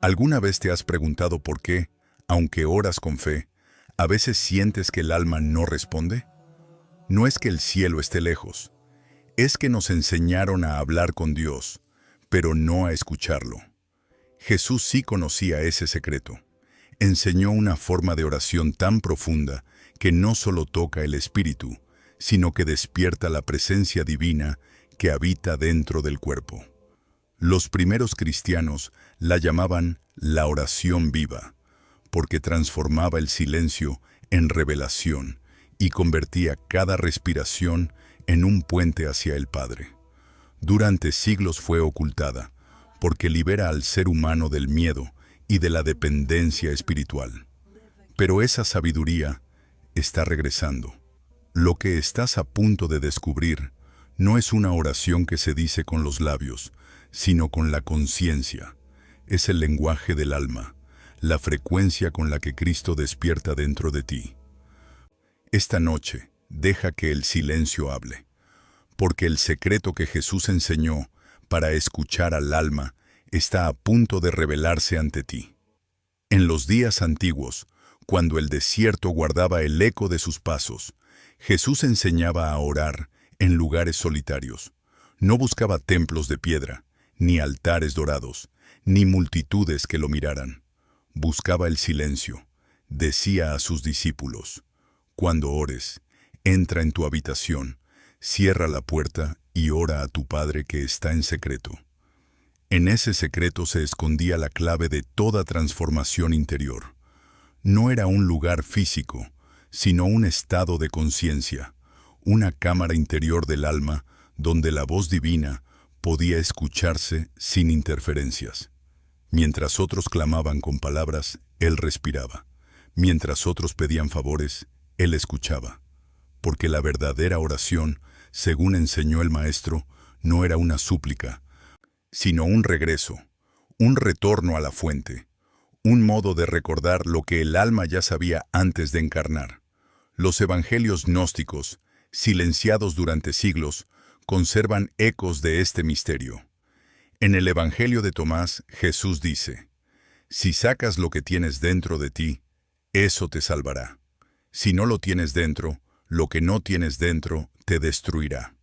¿Alguna vez te has preguntado por qué, aunque oras con fe, a veces sientes que el alma no responde? No es que el cielo esté lejos, es que nos enseñaron a hablar con Dios, pero no a escucharlo. Jesús sí conocía ese secreto. Enseñó una forma de oración tan profunda que no solo toca el espíritu, sino que despierta la presencia divina que habita dentro del cuerpo. Los primeros cristianos la llamaban la oración viva, porque transformaba el silencio en revelación y convertía cada respiración en un puente hacia el Padre. Durante siglos fue ocultada, porque libera al ser humano del miedo y de la dependencia espiritual. Pero esa sabiduría está regresando. Lo que estás a punto de descubrir no es una oración que se dice con los labios, sino con la conciencia. Es el lenguaje del alma, la frecuencia con la que Cristo despierta dentro de ti. Esta noche, deja que el silencio hable, porque el secreto que Jesús enseñó para escuchar al alma está a punto de revelarse ante ti. En los días antiguos, cuando el desierto guardaba el eco de sus pasos, Jesús enseñaba a orar en lugares solitarios. No buscaba templos de piedra, ni altares dorados, ni multitudes que lo miraran. Buscaba el silencio. Decía a sus discípulos: cuando ores, entra en tu habitación, cierra la puerta y ora a tu Padre que está en secreto. En ese secreto se escondía la clave de toda transformación interior. No era un lugar físico, sino un estado de conciencia, una cámara interior del alma donde la voz divina podía escucharse sin interferencias. Mientras otros clamaban con palabras, Él respiraba. Mientras otros pedían favores, Él escuchaba. Porque la verdadera oración, según enseñó el Maestro, no era una súplica, sino un regreso, un retorno a la fuente, un modo de recordar lo que el alma ya sabía antes de encarnar. Los evangelios gnósticos, silenciados durante siglos, conservan ecos de este misterio. En el Evangelio de Tomás, Jesús dice: si sacas lo que tienes dentro de ti, eso te salvará. Si no lo tienes dentro, lo que no tienes dentro te destruirá.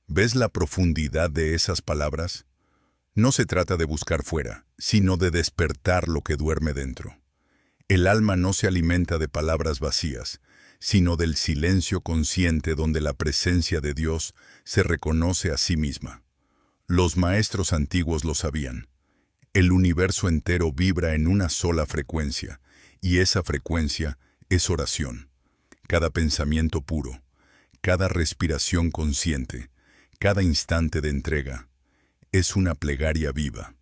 ¿Ves la profundidad de esas palabras? No se trata de buscar fuera, sino de despertar lo que duerme dentro. El alma no se alimenta de palabras vacías, sino del silencio consciente donde la presencia de Dios se reconoce a sí misma. Los maestros antiguos lo sabían. El universo entero vibra en una sola frecuencia, y esa frecuencia es oración. Cada pensamiento puro, cada respiración consciente, cada instante de entrega, es una plegaria viva.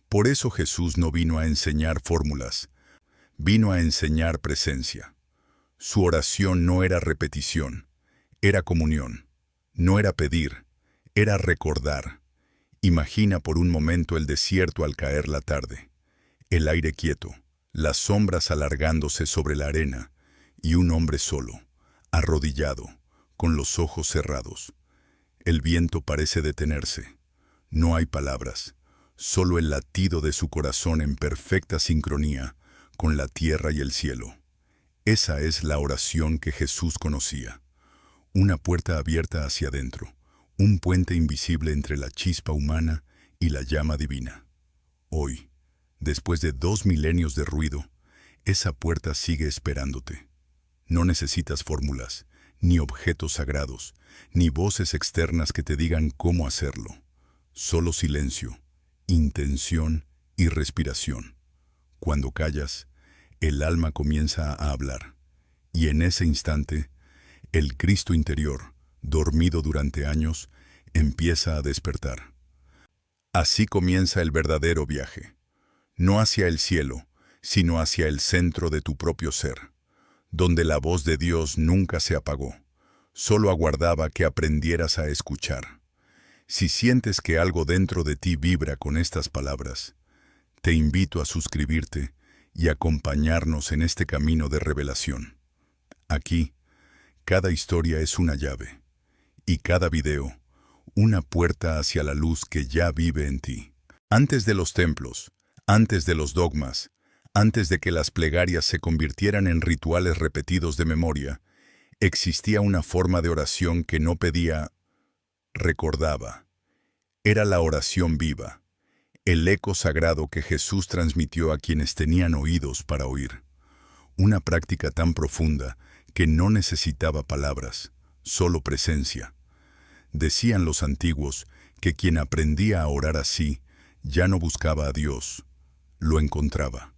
Por eso Jesús no vino a enseñar fórmulas, vino a enseñar presencia. Su oración no era repetición, era comunión. No era pedir, era recordar. Imagina por un momento el desierto al caer la tarde, el aire quieto, las sombras alargándose sobre la arena y un hombre solo, arrodillado, con los ojos cerrados. El viento parece detenerse. No hay palabras, solo el latido de su corazón en perfecta sincronía con la tierra y el cielo. Esa es la oración que Jesús conocía. Una puerta abierta hacia adentro, un puente invisible entre la chispa humana y la llama divina. Hoy, después de 2 milenios de ruido, esa puerta sigue esperándote. No necesitas fórmulas, ni objetos sagrados, ni voces externas que te digan cómo hacerlo. Solo silencio, intención y respiración. Cuando callas, el alma comienza a hablar, y en ese instante, el Cristo interior, dormido durante años, empieza a despertar. Así comienza el verdadero viaje, no hacia el cielo, sino hacia el centro de tu propio ser, donde la voz de Dios nunca se apagó, solo aguardaba que aprendieras a escuchar. Si sientes que algo dentro de ti vibra con estas palabras, te invito a suscribirte y acompañarnos en este camino de revelación. Aquí, cada historia es una llave, y cada video, una puerta hacia la luz que ya vive en ti. Antes de los templos, Antes de los dogmas, antes de que las plegarias se convirtieran en rituales repetidos de memoria, existía una forma de oración que no pedía, recordaba. Era la oración viva, el eco sagrado que Jesús transmitió a quienes tenían oídos para oír. Una práctica tan profunda que no necesitaba palabras, solo presencia. Decían los antiguos que quien aprendía a orar así ya no buscaba a Dios, lo encontraba.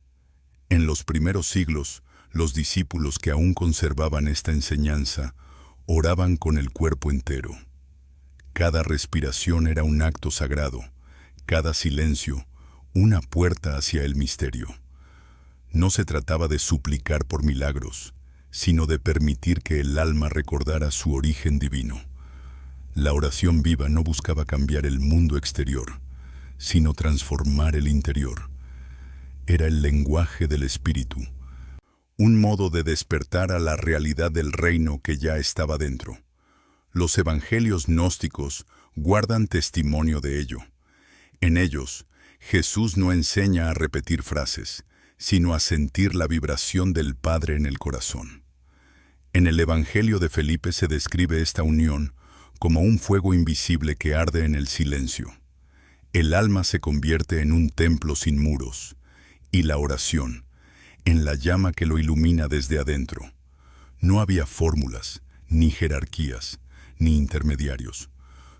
En los primeros siglos, los discípulos que aún conservaban esta enseñanza oraban con el cuerpo entero. Cada respiración era un acto sagrado, cada silencio, una puerta hacia el misterio. No se trataba de suplicar por milagros, sino de permitir que el alma recordara su origen divino. La oración viva no buscaba cambiar el mundo exterior, sino transformar el interior. Era el lenguaje del espíritu, un modo de despertar a la realidad del reino que ya estaba dentro. Los evangelios gnósticos guardan testimonio de ello. En ellos, Jesús no enseña a repetir frases, sino a sentir la vibración del Padre en el corazón. En el Evangelio de Felipe se describe esta unión como un fuego invisible que arde en el silencio. El alma se convierte en un templo sin muros, y la oración, en la llama que lo ilumina desde adentro. No había fórmulas, ni jerarquías, ni intermediarios,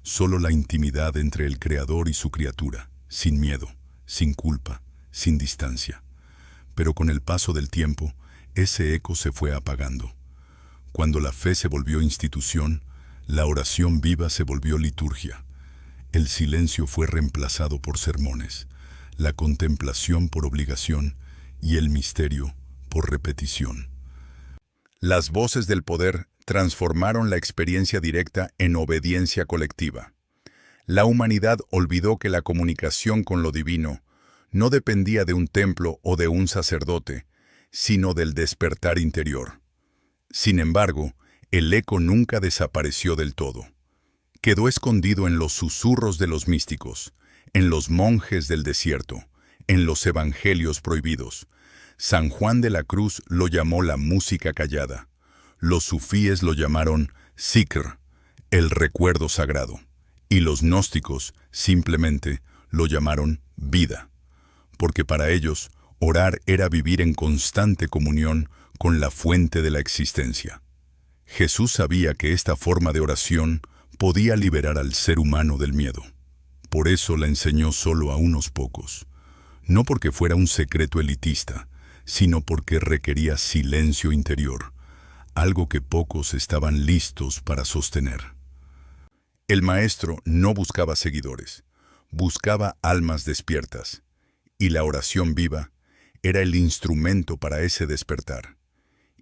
solo la intimidad entre el Creador y su criatura, sin miedo, sin culpa, sin distancia. Pero con el paso del tiempo, ese eco se fue apagando. Cuando la fe se volvió institución, la oración viva se volvió liturgia. El silencio fue reemplazado por sermones, la contemplación por obligación y el misterio por repetición. Las voces del poder transformaron la experiencia directa en obediencia colectiva. La humanidad olvidó que la comunicación con lo divino no dependía de un templo o de un sacerdote, sino del despertar interior. Sin embargo, el eco nunca desapareció del todo. Quedó escondido en los susurros de los místicos, en los monjes del desierto, en los evangelios prohibidos. San Juan de la Cruz lo llamó la música callada. Los sufíes lo llamaron zikr, el recuerdo sagrado, y los gnósticos simplemente lo llamaron vida, porque para ellos orar era vivir en constante comunión con la fuente de la existencia. Jesús sabía que esta forma de oración podía liberar al ser humano del miedo. Por eso la enseñó solo a unos pocos, no porque fuera un secreto elitista, sino porque requería silencio interior, algo que pocos estaban listos para sostener. El maestro no buscaba seguidores, buscaba almas despiertas, y la oración viva era el instrumento para ese despertar.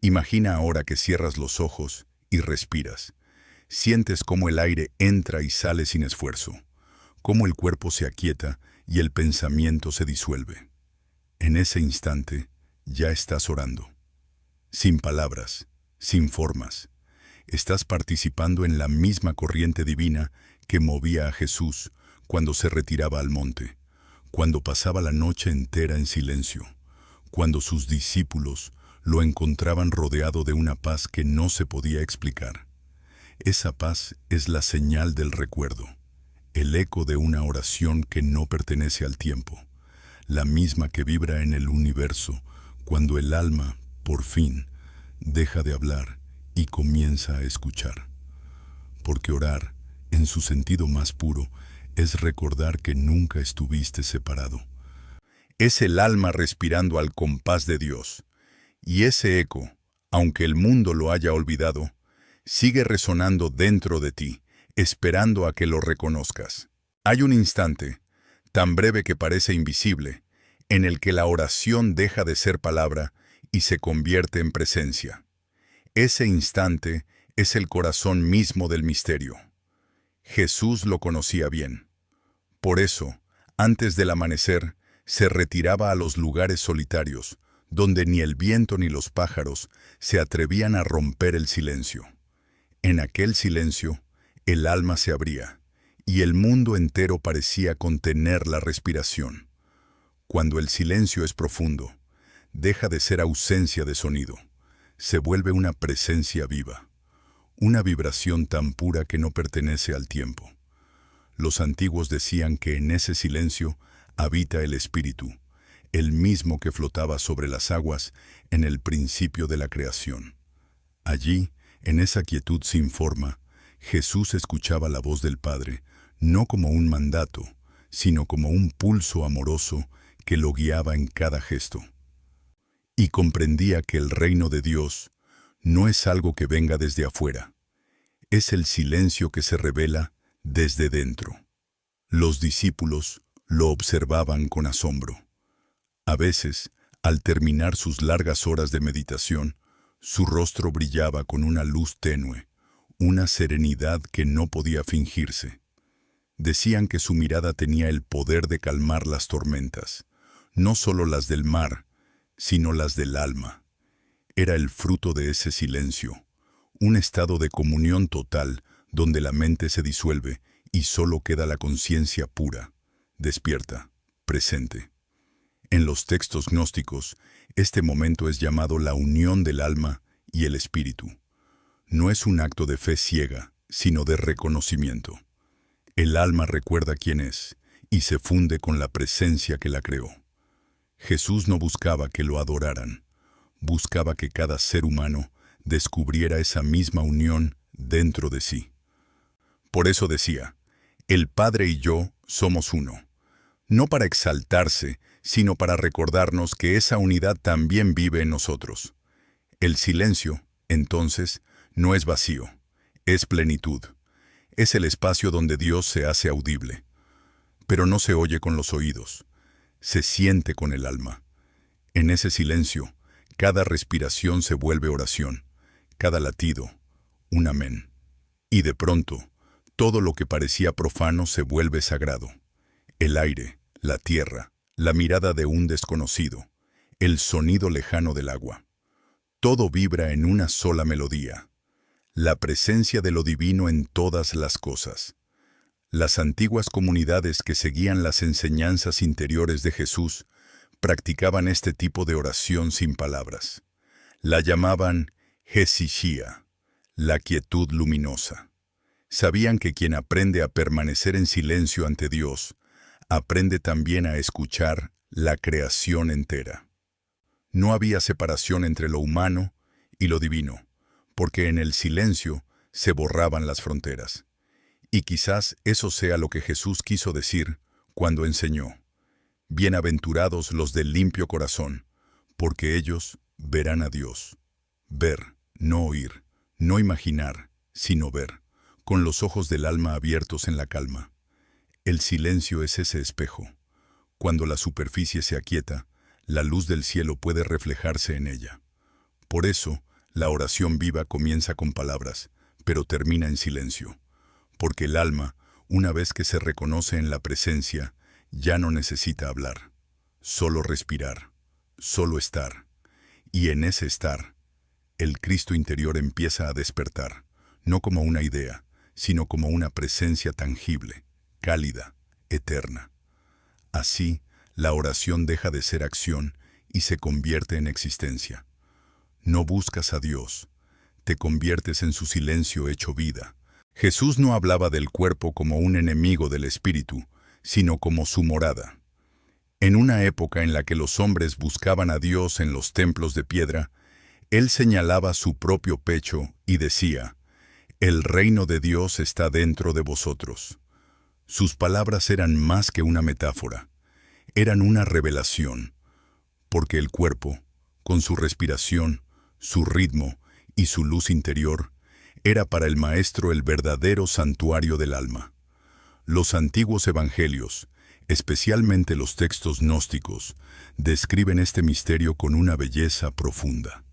Imagina ahora que cierras los ojos y respiras. Sientes cómo el aire entra y sale sin esfuerzo, cómo el cuerpo se aquieta y el pensamiento se disuelve. En ese instante ya estás orando. Sin palabras, sin formas. Estás participando en la misma corriente divina que movía a Jesús cuando se retiraba al monte, cuando pasaba la noche entera en silencio, cuando sus discípulos lo encontraban rodeado de una paz que no se podía explicar. Esa paz es la señal del recuerdo, el eco de una oración que no pertenece al tiempo, la misma que vibra en el universo cuando el alma, por fin, deja de hablar y comienza a escuchar. Porque orar, en su sentido más puro, es recordar que nunca estuviste separado. Es el alma respirando al compás de Dios. Y ese eco, aunque el mundo lo haya olvidado, sigue resonando dentro de ti, esperando a que lo reconozcas. Hay un instante, tan breve que parece invisible, en el que la oración deja de ser palabra y se convierte en presencia. Ese instante es el corazón mismo del misterio. Jesús lo conocía bien. Por eso, antes del amanecer, se retiraba a los lugares solitarios, donde ni el viento ni los pájaros se atrevían a romper el silencio. En aquel silencio, el alma se abría, y el mundo entero parecía contener la respiración. Cuando el silencio es profundo, deja de ser ausencia de sonido, se vuelve una presencia viva, una vibración tan pura que no pertenece al tiempo. Los antiguos decían que en ese silencio habita el Espíritu, el mismo que flotaba sobre las aguas en el principio de la creación. Allí, en esa quietud sin forma, Jesús escuchaba la voz del Padre, no como un mandato, sino como un pulso amoroso que lo guiaba en cada gesto. Y comprendía que el reino de Dios no es algo que venga desde afuera, es el silencio que se revela desde dentro. Los discípulos lo observaban con asombro. A veces, al terminar sus largas horas de meditación, su rostro brillaba con una luz tenue, una serenidad que no podía fingirse. Decían que su mirada tenía el poder de calmar las tormentas, no solo las del mar, sino las del alma. Era el fruto de ese silencio, un estado de comunión total donde la mente se disuelve y solo queda la conciencia pura, despierta, presente. En los textos gnósticos, este momento es llamado la unión del alma y el espíritu. No es un acto de fe ciega, sino de reconocimiento. El alma recuerda quién es y se funde con la presencia que la creó. Jesús no buscaba que lo adoraran, buscaba que cada ser humano descubriera esa misma unión dentro de sí. Por eso decía, el Padre y yo somos uno, no para exaltarse, sino para recordarnos que esa unidad también vive en nosotros. El silencio, entonces, no es vacío, es plenitud. Es el espacio donde Dios se hace audible. Pero no se oye con los oídos, se siente con el alma. En ese silencio, cada respiración se vuelve oración, cada latido, un amén. Y de pronto, todo lo que parecía profano se vuelve sagrado. El aire, la tierra, la mirada de un desconocido, el sonido lejano del agua. Todo vibra en una sola melodía. La presencia de lo divino en todas las cosas. Las antiguas comunidades que seguían las enseñanzas interiores de Jesús practicaban este tipo de oración sin palabras. La llamaban Hesishia, la quietud luminosa. Sabían que quien aprende a permanecer en silencio ante Dios, aprende también a escuchar la creación entera. No había separación entre lo humano y lo divino, porque en el silencio se borraban las fronteras. Y quizás eso sea lo que Jesús quiso decir cuando enseñó: bienaventurados los de limpio corazón, porque ellos verán a Dios. Ver, no oír, no imaginar, sino ver, con los ojos del alma abiertos en la calma. El silencio es ese espejo. Cuando la superficie se aquieta, la luz del cielo puede reflejarse en ella. Por eso, la oración viva comienza con palabras, pero termina en silencio. Porque el alma, una vez que se reconoce en la presencia, ya no necesita hablar. Solo respirar, solo estar. Y en ese estar, el Cristo interior empieza a despertar, no como una idea, sino como una presencia tangible, cálida, eterna. Así, la oración deja de ser acción y se convierte en existencia. No buscas a Dios, te conviertes en su silencio hecho vida. Jesús no hablaba del cuerpo como un enemigo del espíritu, sino como su morada. En una época en la que los hombres buscaban a Dios en los templos de piedra, Él señalaba su propio pecho y decía: el reino de Dios está dentro de vosotros. Sus palabras eran más que una metáfora, eran una revelación, porque el cuerpo, con su respiración, su ritmo y su luz interior, era para el Maestro el verdadero santuario del alma. Los antiguos evangelios, especialmente los textos gnósticos, describen este misterio con una belleza profunda.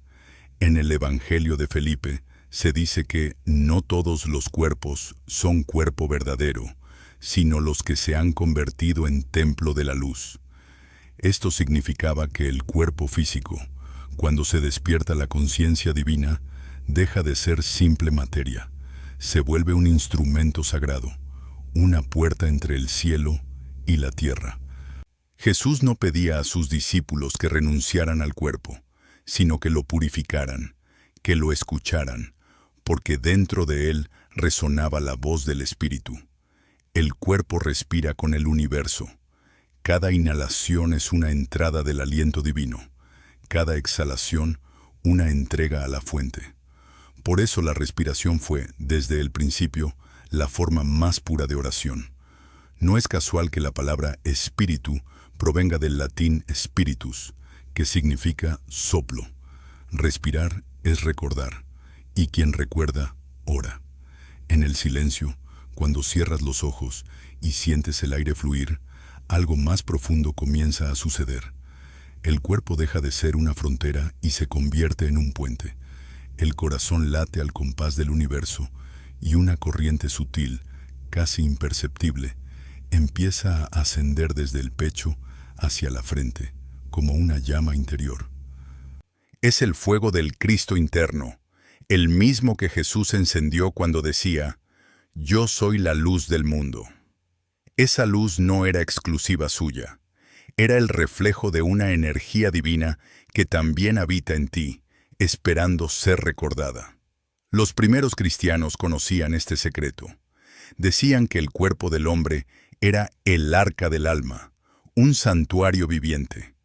En el Evangelio de Felipe se dice que no todos los cuerpos son cuerpo verdadero, sino los que se han convertido en templo de la luz. Esto significaba que el cuerpo físico, cuando se despierta la conciencia divina, deja de ser simple materia, se vuelve un instrumento sagrado, una puerta entre el cielo y la tierra. Jesús no pedía a sus discípulos que renunciaran al cuerpo, sino que lo purificaran, que lo escucharan, porque dentro de él resonaba la voz del Espíritu. El cuerpo respira con el universo. Cada inhalación es una entrada del aliento divino. Cada exhalación, una entrega a la fuente. Por eso la respiración fue, desde el principio, la forma más pura de oración. No es casual que la palabra espíritu provenga del latín spiritus, que significa soplo. Respirar es recordar, y quien recuerda, ora. En el silencio, cuando cierras los ojos y sientes el aire fluir, algo más profundo comienza a suceder. El cuerpo deja de ser una frontera y se convierte en un puente. El corazón late al compás del universo y una corriente sutil, casi imperceptible, empieza a ascender desde el pecho hacia la frente, como una llama interior. Es el fuego del Cristo interno, el mismo que Jesús encendió cuando decía, «Yo soy la luz del mundo». Esa luz no era exclusiva suya, era el reflejo de una energía divina que también habita en ti, esperando ser recordada. Los primeros cristianos conocían este secreto. Decían que el cuerpo del hombre era el arca del alma, un santuario viviente.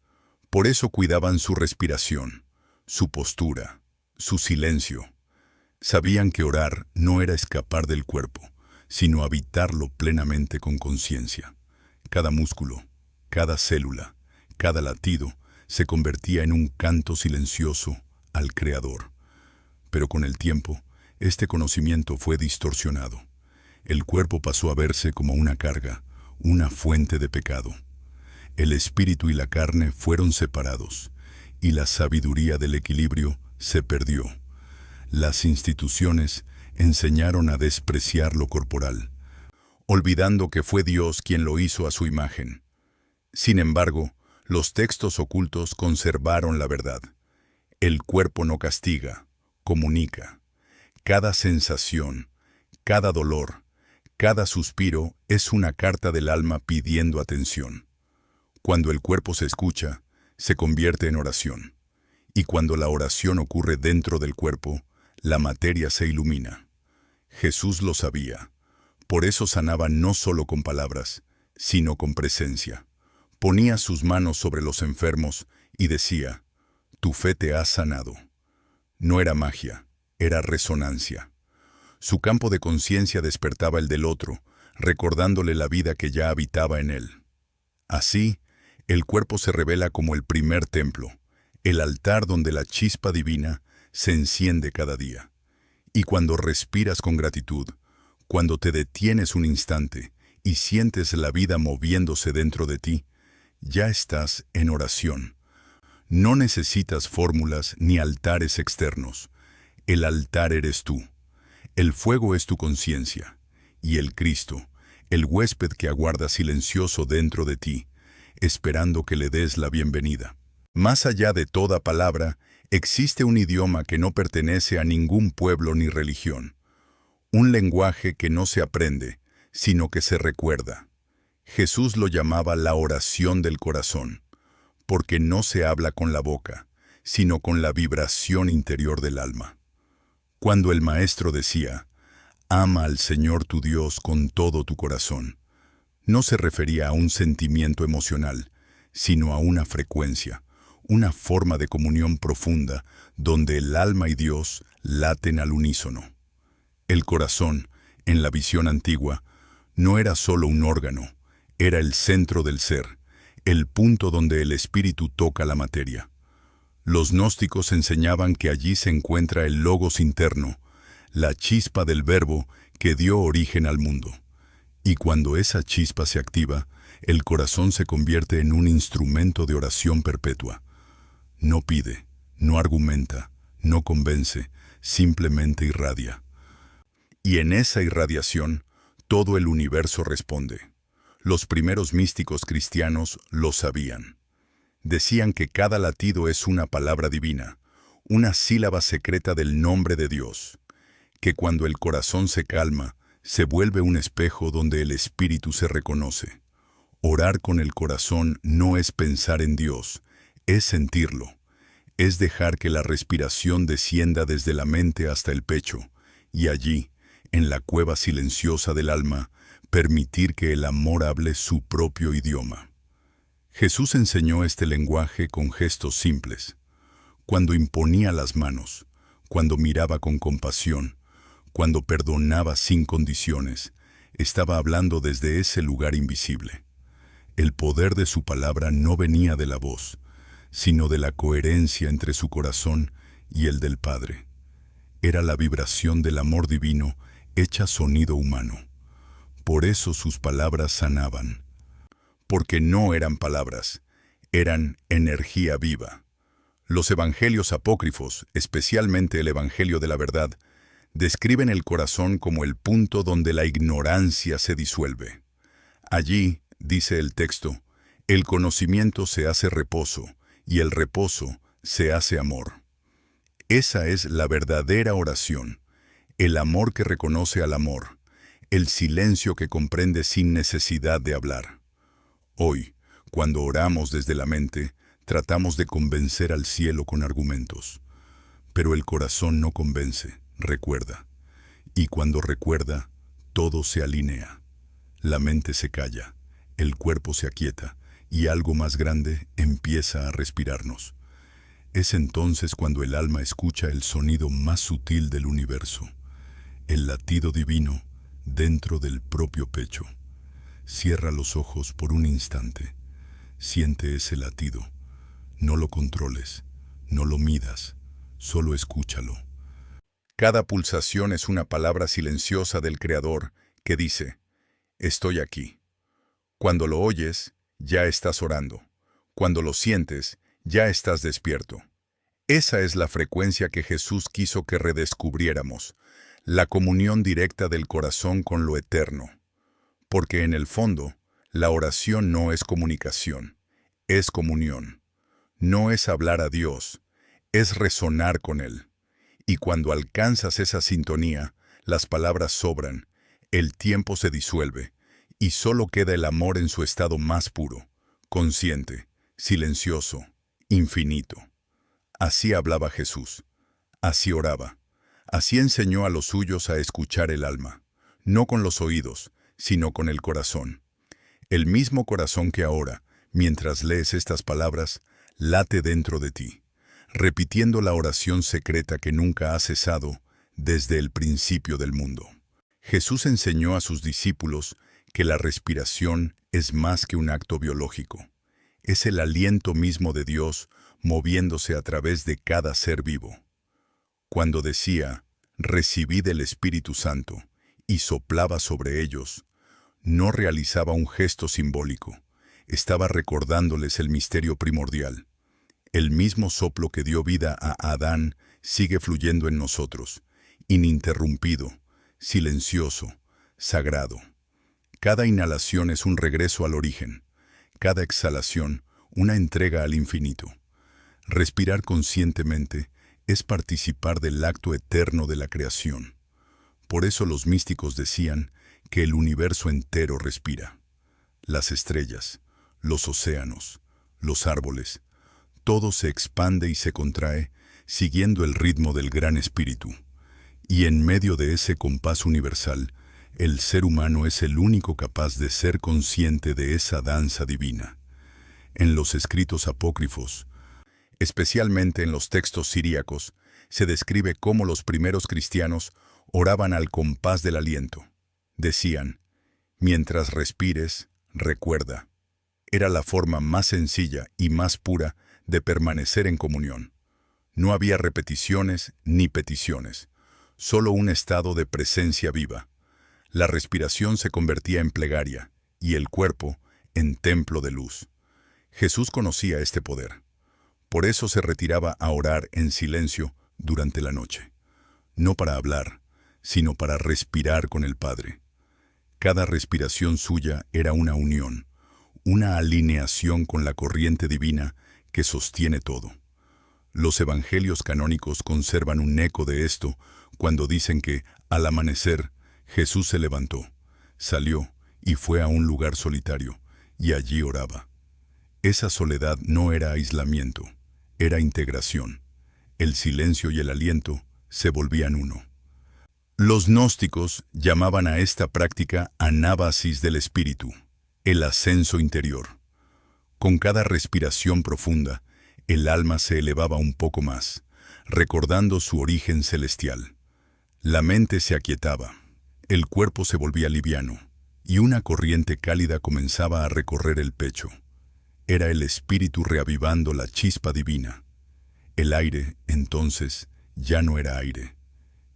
Por eso cuidaban su respiración, su postura, su silencio. Sabían que orar no era escapar del cuerpo, sino habitarlo plenamente con conciencia. Cada músculo, cada célula, cada latido se convertía en un canto silencioso al Creador. Pero con el tiempo, este conocimiento fue distorsionado. El cuerpo pasó a verse como una carga, una fuente de pecado. El espíritu y la carne fueron separados, y la sabiduría del equilibrio se perdió. Las instituciones enseñaron a despreciar lo corporal, olvidando que fue Dios quien lo hizo a su imagen. Sin embargo, los textos ocultos conservaron la verdad. El cuerpo no castiga, comunica. Cada sensación, cada dolor, cada suspiro es una carta del alma pidiendo atención. Cuando el cuerpo se escucha, se convierte en oración. Y cuando la oración ocurre dentro del cuerpo, la materia se ilumina. Jesús lo sabía. Por eso sanaba no solo con palabras, sino con presencia. Ponía sus manos sobre los enfermos y decía, «Tu fe te ha sanado». No era magia, era resonancia. Su campo de conciencia despertaba el del otro, recordándole la vida que ya habitaba en él. Así, el cuerpo se revela como el primer templo, el altar donde la chispa divina se enciende cada día. Y cuando respiras con gratitud, cuando te detienes un instante y sientes la vida moviéndose dentro de ti, ya estás en oración. No necesitas fórmulas ni altares externos. El altar eres tú. El fuego es tu conciencia. Y el Cristo, el huésped que aguarda silencioso dentro de ti, esperando que le des la bienvenida. Más allá de toda palabra, existe un idioma que no pertenece a ningún pueblo ni religión. Un lenguaje que no se aprende, sino que se recuerda. Jesús lo llamaba la oración del corazón, porque no se habla con la boca, sino con la vibración interior del alma. Cuando el Maestro decía, «Ama al Señor tu Dios con todo tu corazón», no se refería a un sentimiento emocional, sino a una frecuencia, una forma de comunión profunda donde el alma y Dios laten al unísono. El corazón, en la visión antigua, no era solo un órgano, era el centro del ser, el punto donde el espíritu toca la materia. Los gnósticos enseñaban que allí se encuentra el logos interno, la chispa del verbo que dio origen al mundo. Y cuando esa chispa se activa, el corazón se convierte en un instrumento de oración perpetua. No pide, no argumenta, no convence, simplemente irradia. Y en esa irradiación, todo el universo responde. Los primeros místicos cristianos lo sabían. Decían que cada latido es una palabra divina, una sílaba secreta del nombre de Dios, que cuando el corazón se calma, se vuelve un espejo donde el espíritu se reconoce. Orar con el corazón no es pensar en Dios, es sentirlo. Es dejar que la respiración descienda desde la mente hasta el pecho, y allí, en la cueva silenciosa del alma, permitir que el amor hable su propio idioma. Jesús enseñó este lenguaje con gestos simples. Cuando imponía las manos, cuando miraba con compasión, cuando perdonaba sin condiciones, estaba hablando desde ese lugar invisible. El poder de su palabra no venía de la voz, sino de la coherencia entre su corazón y el del Padre. Era la vibración del amor divino hecha sonido humano. Por eso sus palabras sanaban. Porque no eran palabras, eran energía viva. Los evangelios apócrifos, especialmente el Evangelio de la Verdad, describen el corazón como el punto donde la ignorancia se disuelve. Allí, dice el texto, el conocimiento se hace reposo y el reposo se hace amor. Esa es la verdadera oración, el amor que reconoce al amor, el silencio que comprende sin necesidad de hablar. Hoy, cuando oramos desde la mente, tratamos de convencer al cielo con argumentos. Pero el corazón no convence, recuerda. Y cuando recuerda, todo se alinea. La mente se calla, el cuerpo se aquieta y algo más grande empieza a respirarnos. Es entonces cuando el alma escucha el sonido más sutil del universo, el latido divino dentro del propio pecho. Cierra los ojos por un instante. Siente ese latido. No lo controles, no lo midas, solo escúchalo. Cada pulsación es una palabra silenciosa del Creador que dice, estoy aquí. Cuando lo oyes, ya estás orando. Cuando lo sientes, ya estás despierto. Esa es la frecuencia que Jesús quiso que redescubriéramos, la comunión directa del corazón con lo eterno. Porque en el fondo, la oración no es comunicación, es comunión. No es hablar a Dios, es resonar con Él. Y cuando alcanzas esa sintonía, las palabras sobran, el tiempo se disuelve, y solo queda el amor en su estado más puro, consciente, silencioso, infinito. Así hablaba Jesús, así oraba, así enseñó a los suyos a escuchar el alma, no con los oídos, sino con el corazón. El mismo corazón que ahora, mientras lees estas palabras, late dentro de ti, repitiendo la oración secreta que nunca ha cesado desde el principio del mundo. Jesús enseñó a sus discípulos que la respiración es más que un acto biológico. Es el aliento mismo de Dios moviéndose a través de cada ser vivo. Cuando decía, recibid el Espíritu Santo, y soplaba sobre ellos, no realizaba un gesto simbólico, estaba recordándoles el misterio primordial. El mismo soplo que dio vida a Adán sigue fluyendo en nosotros, ininterrumpido, silencioso, sagrado. Cada inhalación es un regreso al origen, cada exhalación una entrega al infinito. Respirar conscientemente es participar del acto eterno de la creación. Por eso los místicos decían que el universo entero respira. Las estrellas, los océanos, los árboles, todo se expande y se contrae siguiendo el ritmo del gran espíritu. Y en medio de ese compás universal, el ser humano es el único capaz de ser consciente de esa danza divina. En los escritos apócrifos, especialmente en los textos siríacos, se describe cómo los primeros cristianos oraban al compás del aliento. Decían, mientras respires, recuerda. Era la forma más sencilla y más pura de permanecer en comunión. No había repeticiones ni peticiones, solo un estado de presencia viva. La respiración se convertía en plegaria y el cuerpo en templo de luz. Jesús conocía este poder. Por eso se retiraba a orar en silencio durante la noche. No para hablar, sino para respirar con el Padre. Cada respiración suya era una unión, una alineación con la corriente divina que sostiene todo. Los evangelios canónicos conservan un eco de esto cuando dicen que, al amanecer, Jesús se levantó, salió y fue a un lugar solitario, y allí oraba. Esa soledad no era aislamiento, era integración. El silencio y el aliento se volvían uno. Los gnósticos llamaban a esta práctica anábasis del espíritu, el ascenso interior. Con cada respiración profunda, el alma se elevaba un poco más, recordando su origen celestial. La mente se aquietaba, el cuerpo se volvía liviano, y una corriente cálida comenzaba a recorrer el pecho. Era el espíritu reavivando la chispa divina. El aire, entonces, ya no era aire,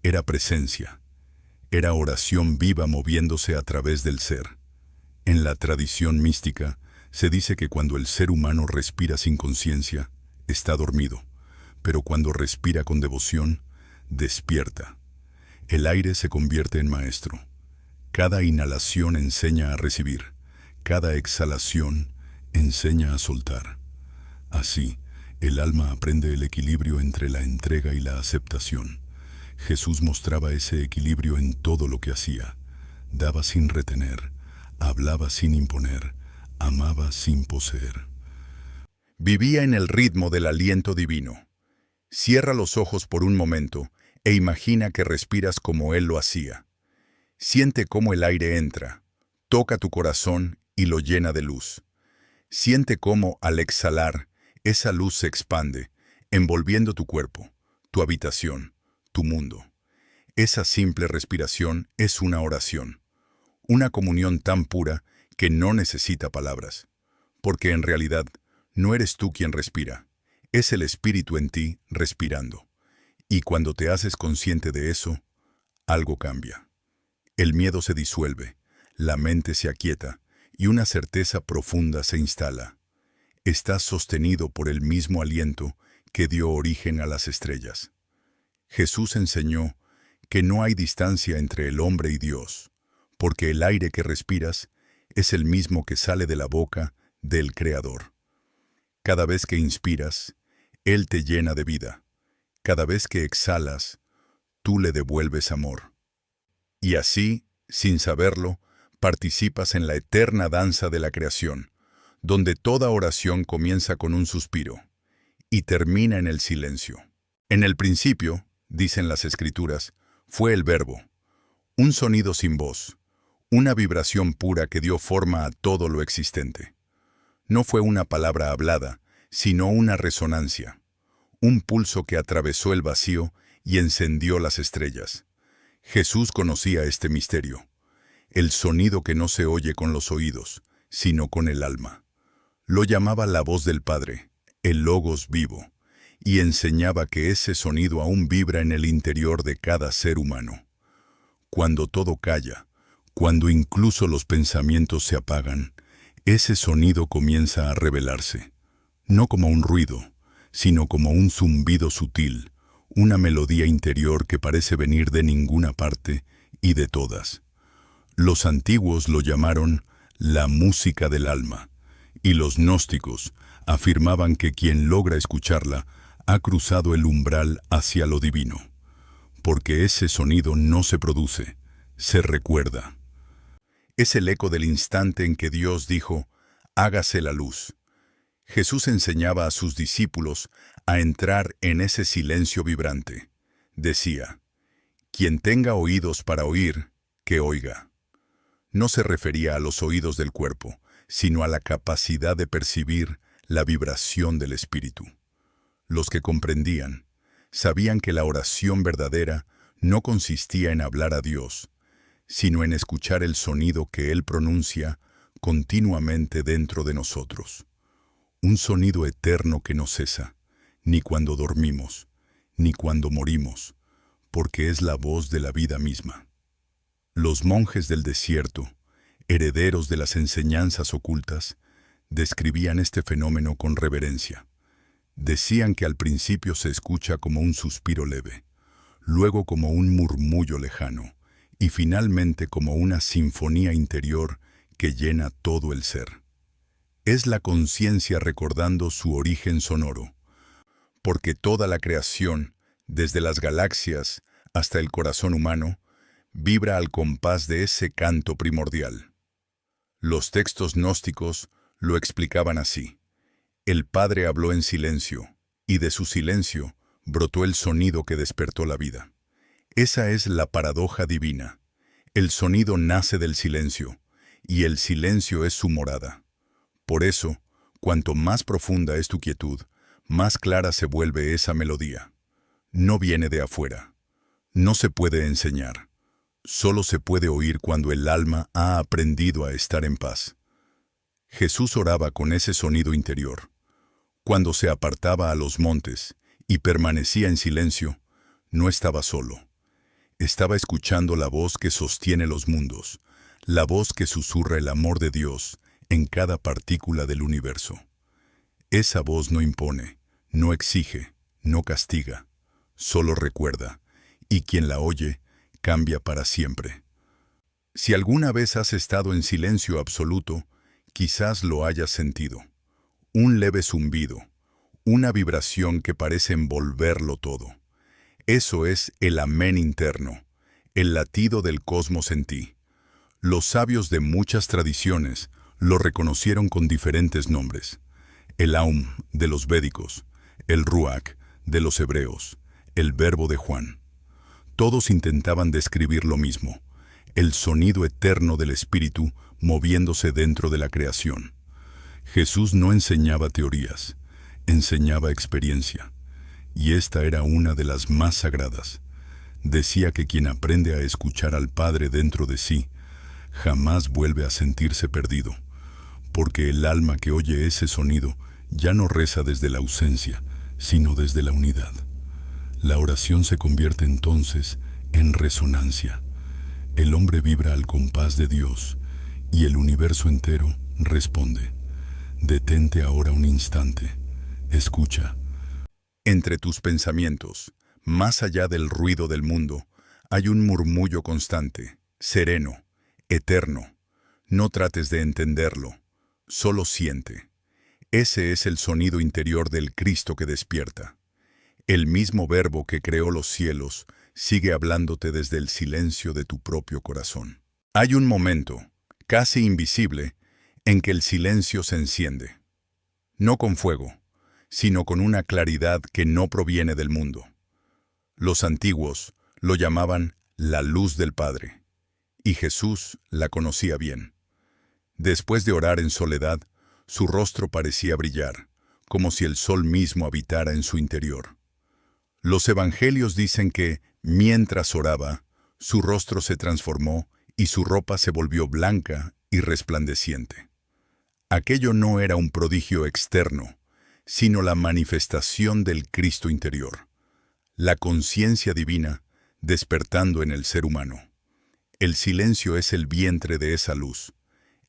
era presencia, era oración viva moviéndose a través del ser. En la tradición mística, se dice que cuando el ser humano respira sin conciencia, está dormido, pero cuando respira con devoción, despierta. El aire se convierte en maestro. Cada inhalación enseña a recibir, cada exhalación enseña a soltar. Así, el alma aprende el equilibrio entre la entrega y la aceptación. Jesús mostraba ese equilibrio en todo lo que hacía. Daba sin retener, hablaba sin imponer, amaba sin poseer. Vivía en el ritmo del aliento divino. Cierra los ojos por un momento e imagina que respiras como Él lo hacía. Siente cómo el aire entra, toca tu corazón y lo llena de luz. Siente cómo, al exhalar, esa luz se expande, envolviendo tu cuerpo, tu habitación, tu mundo. Esa simple respiración es una oración, una comunión tan pura que no necesita palabras, porque en realidad no eres tú quien respira, es el Espíritu en ti respirando. Y cuando te haces consciente de eso, algo cambia. El miedo se disuelve, la mente se aquieta y una certeza profunda se instala. Estás sostenido por el mismo aliento que dio origen a las estrellas. Jesús enseñó que no hay distancia entre el hombre y Dios, porque el aire que respiras es el mismo que sale de la boca del Creador. Cada vez que inspiras, Él te llena de vida. Cada vez que exhalas, tú le devuelves amor. Y así, sin saberlo, participas en la eterna danza de la creación, donde toda oración comienza con un suspiro y termina en el silencio. En el principio, dicen las Escrituras, fue el Verbo, un sonido sin voz, una vibración pura que dio forma a todo lo existente. No fue una palabra hablada, sino una resonancia, un pulso que atravesó el vacío y encendió las estrellas. Jesús conocía este misterio, el sonido que no se oye con los oídos, sino con el alma. Lo llamaba la voz del Padre, el Logos vivo, y enseñaba que ese sonido aún vibra en el interior de cada ser humano. Cuando todo calla, cuando incluso los pensamientos se apagan, ese sonido comienza a revelarse, no como un ruido, sino como un zumbido sutil, una melodía interior que parece venir de ninguna parte y de todas. Los antiguos lo llamaron la música del alma, y los gnósticos afirmaban que quien logra escucharla ha cruzado el umbral hacia lo divino, porque ese sonido no se produce, se recuerda. Es el eco del instante en que Dios dijo, hágase la luz. Jesús enseñaba a sus discípulos a entrar en ese silencio vibrante. Decía, quien tenga oídos para oír, que oiga. No se refería a los oídos del cuerpo, sino a la capacidad de percibir la vibración del espíritu. Los que comprendían, sabían que la oración verdadera no consistía en hablar a Dios, sino en escuchar el sonido que Él pronuncia continuamente dentro de nosotros. Un sonido eterno que no cesa, ni cuando dormimos, ni cuando morimos, porque es la voz de la vida misma. Los monjes del desierto, herederos de las enseñanzas ocultas, describían este fenómeno con reverencia. Decían que al principio se escucha como un suspiro leve, luego como un murmullo lejano, y finalmente como una sinfonía interior que llena todo el ser. Es la conciencia recordando su origen sonoro, porque toda la creación, desde las galaxias hasta el corazón humano, vibra al compás de ese canto primordial. Los textos gnósticos lo explicaban así. El Padre habló en silencio, y de su silencio brotó el sonido que despertó la vida. Esa es la paradoja divina. El sonido nace del silencio, y el silencio es su morada. Por eso, cuanto más profunda es tu quietud, más clara se vuelve esa melodía. No viene de afuera. No se puede enseñar. Solo se puede oír cuando el alma ha aprendido a estar en paz. Jesús oraba con ese sonido interior. Cuando se apartaba a los montes y permanecía en silencio, no estaba solo. Estaba escuchando la voz que sostiene los mundos, la voz que susurra el amor de Dios en cada partícula del universo. Esa voz no impone, no exige, no castiga, solo recuerda, y quien la oye cambia para siempre. Si alguna vez has estado en silencio absoluto, quizás lo hayas sentido. Un leve zumbido, una vibración que parece envolverlo todo. Eso es el amén interno, el latido del cosmos en ti. Los sabios de muchas tradiciones lo reconocieron con diferentes nombres. El Aum de los védicos, el Ruach de los hebreos, el Verbo de Juan. Todos intentaban describir lo mismo, el sonido eterno del Espíritu moviéndose dentro de la creación. Jesús no enseñaba teorías, enseñaba experiencia, y esta era una de las más sagradas. Decía que quien aprende a escuchar al Padre dentro de sí, jamás vuelve a sentirse perdido, porque el alma que oye ese sonido ya no reza desde la ausencia, sino desde la unidad. La oración se convierte entonces en resonancia. El hombre vibra al compás de Dios, y el universo entero responde. Detente ahora un instante. Escucha. Entre tus pensamientos, más allá del ruido del mundo, hay un murmullo constante, sereno, eterno. No trates de entenderlo, solo siente. Ese es el sonido interior del Cristo que despierta. El mismo Verbo que creó los cielos sigue hablándote desde el silencio de tu propio corazón. Hay un momento, casi invisible, en que el silencio se enciende. No con fuego, sino con una claridad que no proviene del mundo. Los antiguos lo llamaban la luz del Padre, y Jesús la conocía bien. Después de orar en soledad, su rostro parecía brillar, como si el sol mismo habitara en su interior. Los evangelios dicen que, mientras oraba, su rostro se transformó y su ropa se volvió blanca y resplandeciente. Aquello no era un prodigio externo, sino la manifestación del Cristo interior, la conciencia divina despertando en el ser humano. El silencio es el vientre de esa luz.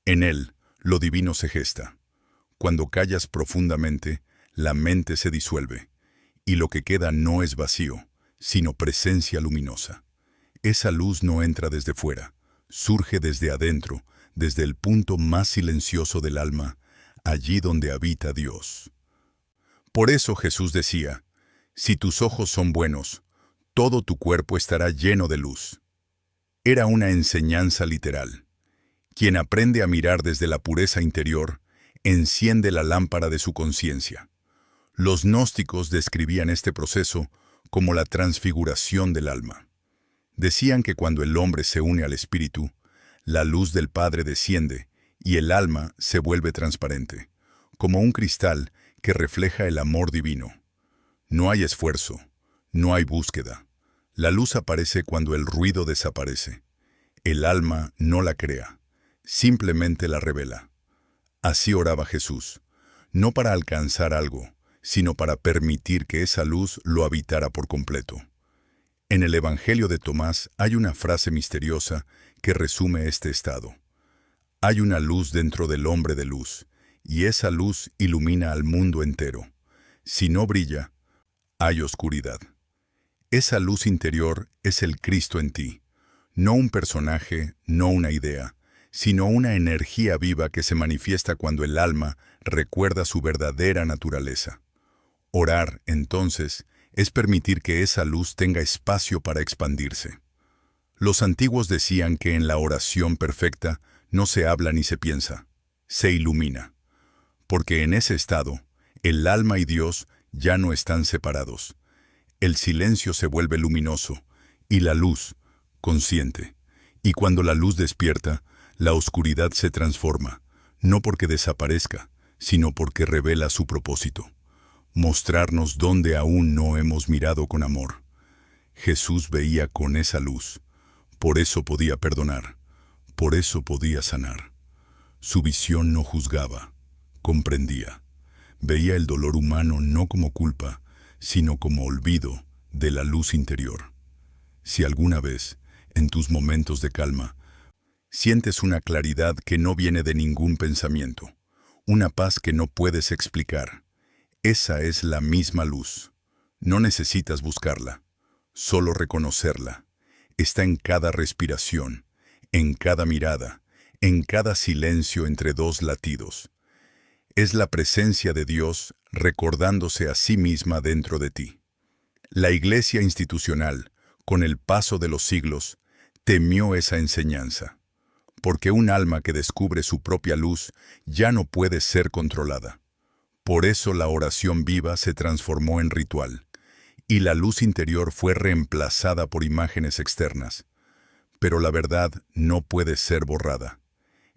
En él, lo divino se gesta. Cuando callas profundamente, la mente se disuelve, y lo que queda no es vacío, sino presencia luminosa. Esa luz no entra desde fuera, surge desde adentro, desde el punto más silencioso del alma, allí donde habita Dios. Por eso Jesús decía, si tus ojos son buenos, todo tu cuerpo estará lleno de luz. Era una enseñanza literal. Quien aprende a mirar desde la pureza interior, enciende la lámpara de su conciencia. Los gnósticos describían este proceso como la transfiguración del alma. Decían que cuando el hombre se une al Espíritu, la luz del Padre desciende y el alma se vuelve transparente, como un cristal que refleja el amor divino. No hay esfuerzo, no hay búsqueda. La luz aparece cuando el ruido desaparece. El alma no la crea, simplemente la revela. Así oraba Jesús, no para alcanzar algo, sino para permitir que esa luz lo habitara por completo. En el Evangelio de Tomás hay una frase misteriosa que resume este estado. Hay una luz dentro del hombre de luz, y esa luz ilumina al mundo entero. Si no brilla, hay oscuridad. Esa luz interior es el Cristo en ti, no un personaje, no una idea, sino una energía viva que se manifiesta cuando el alma recuerda su verdadera naturaleza. Orar, entonces, es permitir que esa luz tenga espacio para expandirse. Los antiguos decían que en la oración perfecta no se habla ni se piensa, se ilumina. Porque en ese estado, el alma y Dios ya no están separados. El silencio se vuelve luminoso y la luz, consciente. Y cuando la luz despierta, la oscuridad se transforma, no porque desaparezca, sino porque revela su propósito: mostrarnos dónde aún no hemos mirado con amor. Jesús veía con esa luz, por eso podía perdonar, por eso podía sanar. Su visión no juzgaba, comprendía. Veía el dolor humano no como culpa, sino como olvido de la luz interior. Si alguna vez, en tus momentos de calma, sientes una claridad que no viene de ningún pensamiento, una paz que no puedes explicar, esa es la misma luz. No necesitas buscarla, solo reconocerla. Está en cada respiración, en cada mirada, en cada silencio entre dos latidos. Es la presencia de Dios recordándose a sí misma dentro de ti. La Iglesia institucional, con el paso de los siglos, temió esa enseñanza, porque un alma que descubre su propia luz ya no puede ser controlada. Por eso la oración viva se transformó en ritual, y la luz interior fue reemplazada por imágenes externas. Pero la verdad no puede ser borrada.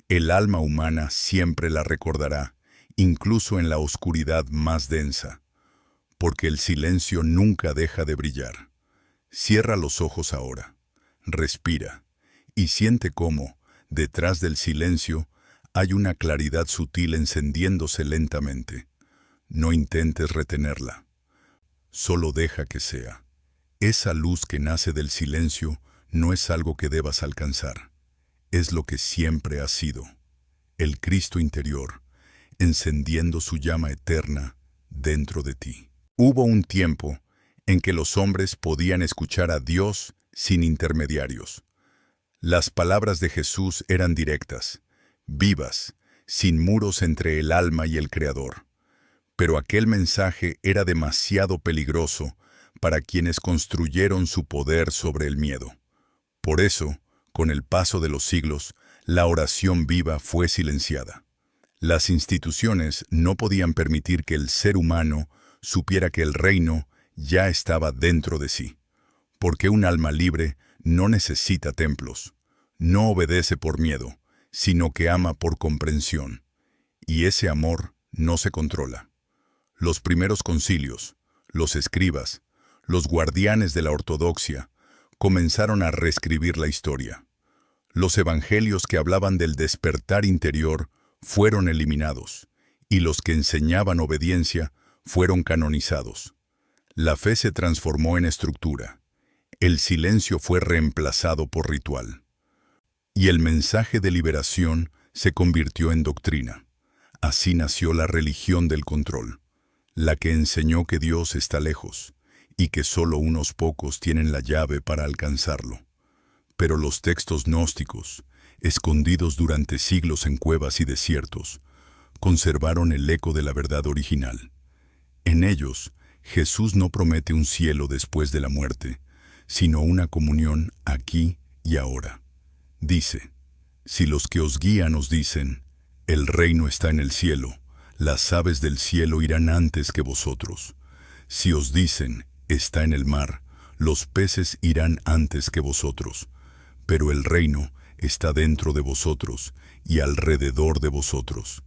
El alma humana siempre la recordará, incluso en la oscuridad más densa, porque el silencio nunca deja de brillar. Cierra los ojos ahora, respira, y siente cómo, detrás del silencio, hay una claridad sutil encendiéndose lentamente. No intentes retenerla, solo deja que sea. Esa luz que nace del silencio no es algo que debas alcanzar, es lo que siempre ha sido, el Cristo interior, encendiendo su llama eterna dentro de ti. Hubo un tiempo en que los hombres podían escuchar a Dios sin intermediarios. Las palabras de Jesús eran directas, vivas, sin muros entre el alma y el Creador. Pero aquel mensaje era demasiado peligroso para quienes construyeron su poder sobre el miedo. Por eso, con el paso de los siglos, la oración viva fue silenciada. Las instituciones no podían permitir que el ser humano supiera que el reino ya estaba dentro de sí, porque un alma libre no necesita templos, no obedece por miedo, sino que ama por comprensión, y ese amor no se controla. Los primeros concilios, los escribas, los guardianes de la ortodoxia, comenzaron a reescribir la historia. Los evangelios que hablaban del despertar interior fueron eliminados, y los que enseñaban obediencia fueron canonizados. La fe se transformó en estructura, el silencio fue reemplazado por ritual, y el mensaje de liberación se convirtió en doctrina. Así nació la religión del control, la que enseñó que Dios está lejos, y que solo unos pocos tienen la llave para alcanzarlo. Pero los textos gnósticos, escondidos durante siglos en cuevas y desiertos, conservaron el eco de la verdad original. En ellos, Jesús no promete un cielo después de la muerte, sino una comunión aquí y ahora. Dice, si los que os guían os dicen, el reino está en el cielo, las aves del cielo irán antes que vosotros. Si os dicen, está en el mar, los peces irán antes que vosotros. Pero el reino está dentro de vosotros y alrededor de vosotros.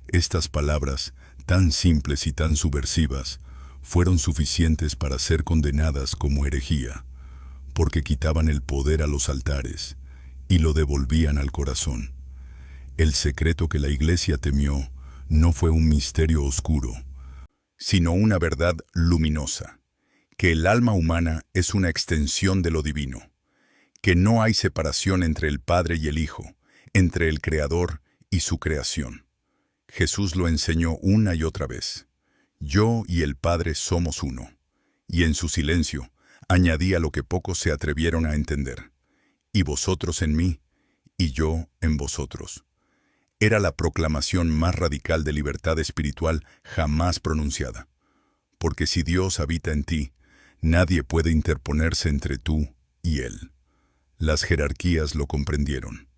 Estas palabras, tan simples y tan subversivas, fueron suficientes para ser condenadas como herejía, porque quitaban el poder a los altares y lo devolvían al corazón. El secreto que la Iglesia temió no fue un misterio oscuro, sino una verdad luminosa, que el alma humana es una extensión de lo divino, que no hay separación entre el Padre y el Hijo, entre el Creador y su creación. Jesús lo enseñó una y otra vez. Yo y el Padre somos uno. Y en su silencio, añadía lo que pocos se atrevieron a entender. Y vosotros en mí, y yo en vosotros. Era la proclamación más radical de libertad espiritual jamás pronunciada. Porque si Dios habita en ti, nadie puede interponerse entre tú y Él. Las jerarquías lo comprendieron,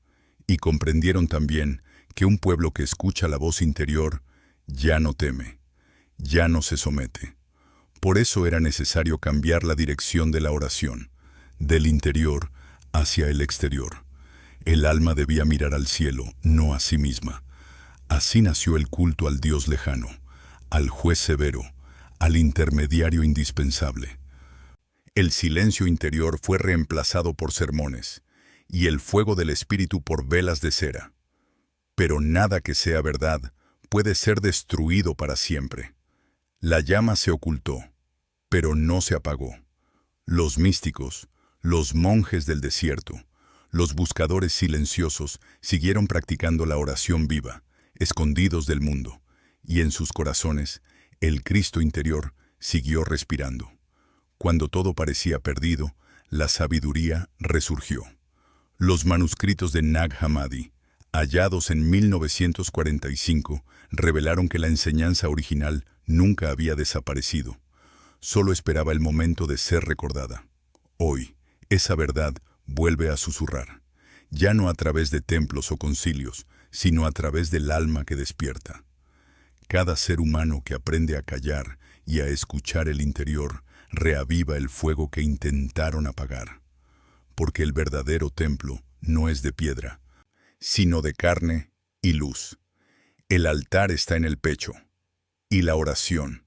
Y comprendieron también que un pueblo que escucha la voz interior ya no teme, ya no se somete. Por eso era necesario cambiar la dirección de la oración, del interior hacia el exterior. El alma debía mirar al cielo, no a sí misma. Así nació el culto al Dios lejano, al juez severo, al intermediario indispensable. El silencio interior fue reemplazado por sermones, y el fuego del espíritu por velas de cera. Pero nada que sea verdad puede ser destruido para siempre. La llama se ocultó, pero no se apagó. Los místicos, los monjes del desierto, los buscadores silenciosos siguieron practicando la oración viva, escondidos del mundo, y en sus corazones el Cristo interior siguió respirando. Cuando todo parecía perdido, la sabiduría resurgió. Los manuscritos de Nag Hammadi, hallados en 1945, revelaron que la enseñanza original nunca había desaparecido. Solo esperaba el momento de ser recordada. Hoy, esa verdad vuelve a susurrar, ya no a través de templos o concilios, sino a través del alma que despierta. Cada ser humano que aprende a callar y a escuchar el interior reaviva el fuego que intentaron apagar. Porque el verdadero templo no es de piedra, sino de carne y luz. El altar está en el pecho, y la oración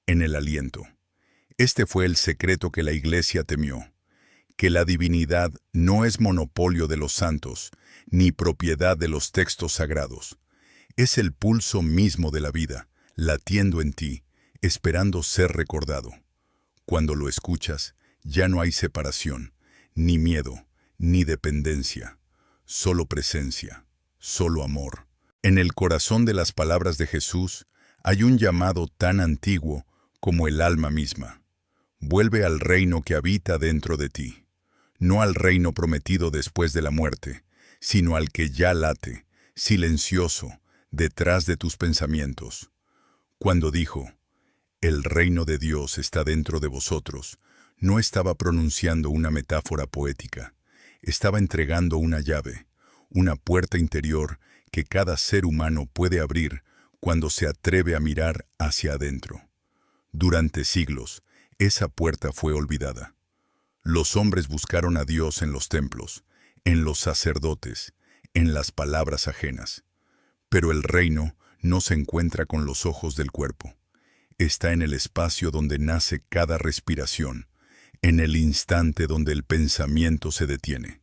en el aliento. Este fue el secreto que la Iglesia temió, que la divinidad no es monopolio de los santos, ni propiedad de los textos sagrados. Es el pulso mismo de la vida, latiendo en ti, esperando ser recordado. Cuando lo escuchas, ya no hay separación, ni miedo, ni dependencia, solo presencia, solo amor. En el corazón de las palabras de Jesús hay un llamado tan antiguo como el alma misma. Vuelve al reino que habita dentro de ti, no al reino prometido después de la muerte, sino al que ya late, silencioso, detrás de tus pensamientos. Cuando dijo, el reino de Dios está dentro de vosotros, no estaba pronunciando una metáfora poética, estaba entregando una llave, una puerta interior que cada ser humano puede abrir cuando se atreve a mirar hacia adentro. Durante siglos, esa puerta fue olvidada. Los hombres buscaron a Dios en los templos, en los sacerdotes, en las palabras ajenas. Pero el reino no se encuentra con los ojos del cuerpo. Está en el espacio donde nace cada respiración, en el instante donde el pensamiento se detiene.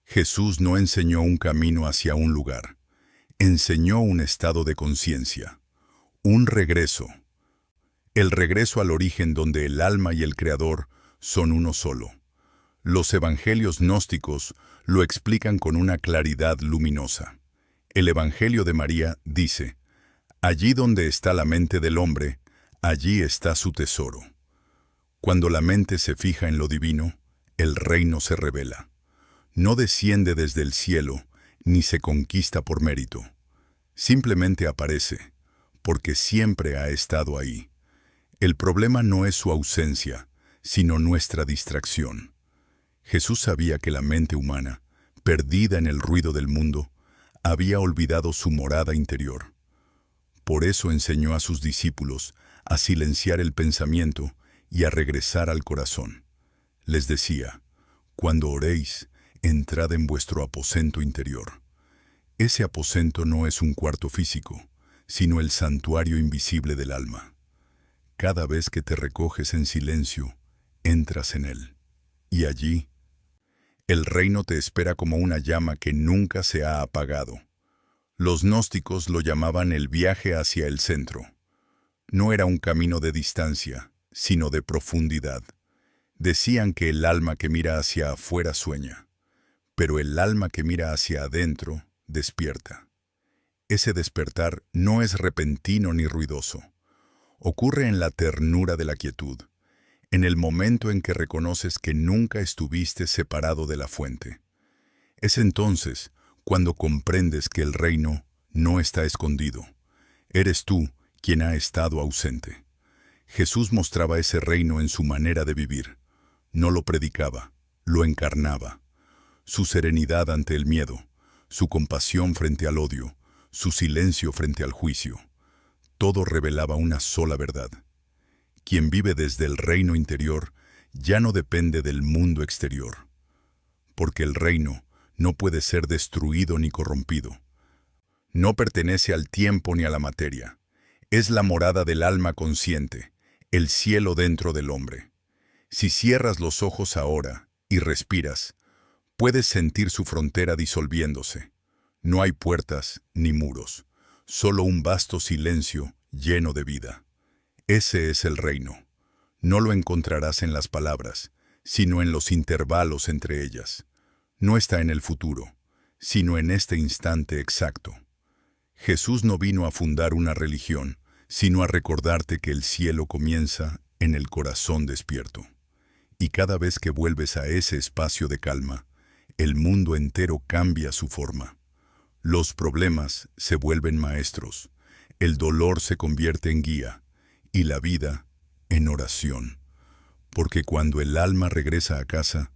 Jesús no enseñó un camino hacia un lugar, enseñó un estado de conciencia, un regreso. El regreso al origen donde el alma y el Creador son uno solo. Los evangelios gnósticos lo explican con una claridad luminosa. El Evangelio de María dice, allí donde está la mente del hombre, allí está su tesoro. Cuando la mente se fija en lo divino, el reino se revela. No desciende desde el cielo, ni se conquista por mérito. Simplemente aparece, porque siempre ha estado ahí. El problema no es su ausencia, sino nuestra distracción. Jesús sabía que la mente humana, perdida en el ruido del mundo, había olvidado su morada interior. Por eso enseñó a sus discípulos a silenciar el pensamiento y a regresar al corazón. Les decía, cuando oréis, entrad en vuestro aposento interior. Ese aposento no es un cuarto físico, sino el santuario invisible del alma. Cada vez que te recoges en silencio, entras en él. Y allí, el reino te espera como una llama que nunca se ha apagado. Los gnósticos lo llamaban el viaje hacia el centro. No era un camino de distancia, sino de profundidad. Decían que el alma que mira hacia afuera sueña, pero el alma que mira hacia adentro despierta. Ese despertar no es repentino ni ruidoso. Ocurre en la ternura de la quietud, en el momento en que reconoces que nunca estuviste separado de la fuente. Es entonces cuando comprendes que el reino no está escondido. Eres tú quien ha estado ausente. Jesús mostraba ese reino en su manera de vivir. No lo predicaba, lo encarnaba. Su serenidad ante el miedo, su compasión frente al odio, su silencio frente al juicio. Todo revelaba una sola verdad. Quien vive desde el reino interior ya no depende del mundo exterior, porque el reino no puede ser destruido ni corrompido. No pertenece al tiempo ni a la materia. Es la morada del alma consciente, el cielo dentro del hombre. Si cierras los ojos ahora y respiras, puedes sentir su frontera disolviéndose. No hay puertas ni muros, solo un vasto silencio lleno de vida. Ese es el reino. No lo encontrarás en las palabras, sino en los intervalos entre ellas. No está en el futuro, sino en este instante exacto. Jesús no vino a fundar una religión, sino a recordarte que el cielo comienza en el corazón despierto. Y cada vez que vuelves a ese espacio de calma, el mundo entero cambia su forma. Los problemas se vuelven maestros, el dolor se convierte en guía, y la vida en oración. Porque cuando el alma regresa a casa,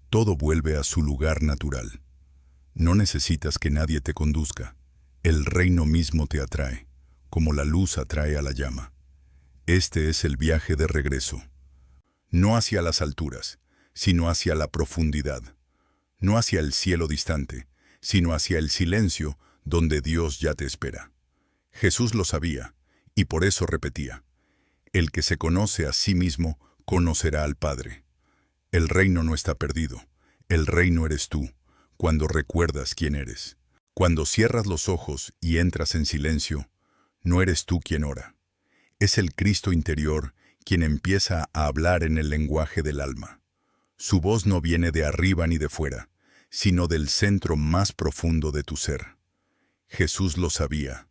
todo vuelve a su lugar natural. No necesitas que nadie te conduzca. El reino mismo te atrae, como la luz atrae a la llama. Este es el viaje de regreso. No hacia las alturas, sino hacia la profundidad. No hacia el cielo distante, sino hacia el silencio donde Dios ya te espera. Jesús lo sabía, y por eso repetía: el que se conoce a sí mismo, conocerá al Padre. El reino no está perdido, el reino eres tú, cuando recuerdas quién eres. Cuando cierras los ojos y entras en silencio, no eres tú quien ora. Es el Cristo interior quien empieza a hablar en el lenguaje del alma. Su voz no viene de arriba ni de fuera, sino del centro más profundo de tu ser. Jesús lo sabía.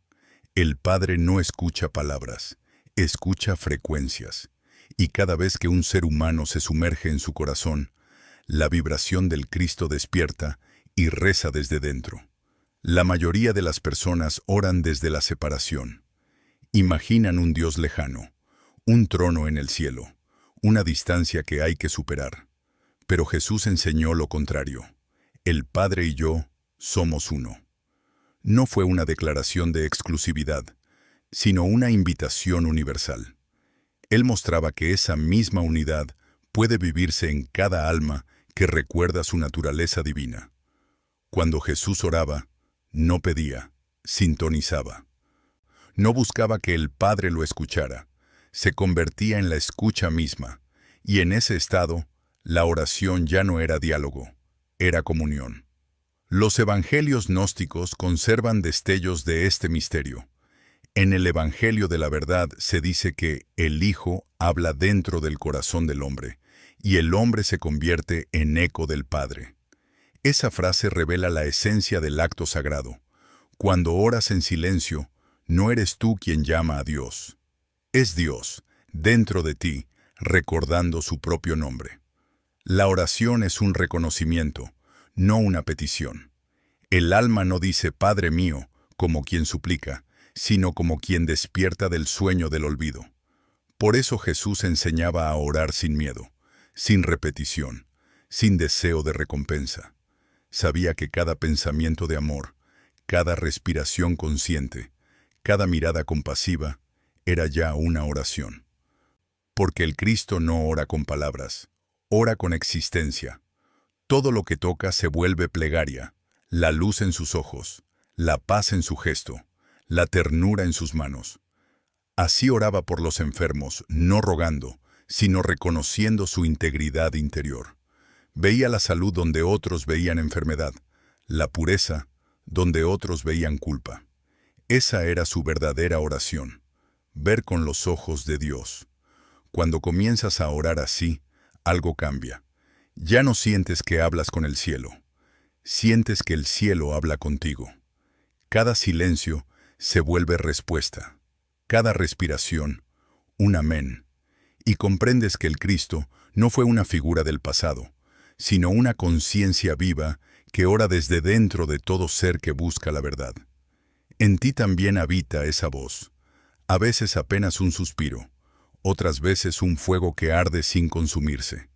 El Padre no escucha palabras, escucha frecuencias. Y cada vez que un ser humano se sumerge en su corazón, la vibración del Cristo despierta y reza desde dentro. La mayoría de las personas oran desde la separación. Imaginan un Dios lejano, un trono en el cielo, una distancia que hay que superar. Pero Jesús enseñó lo contrario. El Padre y yo somos uno. No fue una declaración de exclusividad, sino una invitación universal. Él mostraba que esa misma unidad puede vivirse en cada alma que recuerda su naturaleza divina. Cuando Jesús oraba, no pedía, sintonizaba. No buscaba que el Padre lo escuchara, se convertía en la escucha misma, y en ese estado, la oración ya no era diálogo, era comunión. Los evangelios gnósticos conservan destellos de este misterio. En el Evangelio de la Verdad se dice que el Hijo habla dentro del corazón del hombre, y el hombre se convierte en eco del Padre. Esa frase revela la esencia del acto sagrado. Cuando oras en silencio, no eres tú quien llama a Dios. Es Dios, dentro de ti, recordando su propio nombre. La oración es un reconocimiento, no una petición. El alma no dice «Padre mío», como quien suplica, sino como quien despierta del sueño del olvido. Por eso Jesús enseñaba a orar sin miedo, sin repetición, sin deseo de recompensa. Sabía que cada pensamiento de amor, cada respiración consciente, cada mirada compasiva, era ya una oración. Porque el Cristo no ora con palabras, ora con existencia. Todo lo que toca se vuelve plegaria, la luz en sus ojos, la paz en su gesto, la ternura en sus manos. Así oraba por los enfermos, no rogando, sino reconociendo su integridad interior. Veía la salud donde otros veían enfermedad, la pureza donde otros veían culpa. Esa era su verdadera oración, ver con los ojos de Dios. Cuando comienzas a orar así, algo cambia. Ya no sientes que hablas con el cielo, sientes que el cielo habla contigo. Cada silencio se vuelve respuesta, cada respiración, un amén. Y comprendes que el Cristo no fue una figura del pasado, sino una conciencia viva que ora desde dentro de todo ser que busca la verdad. En ti también habita esa voz, a veces apenas un suspiro, otras veces un fuego que arde sin consumirse.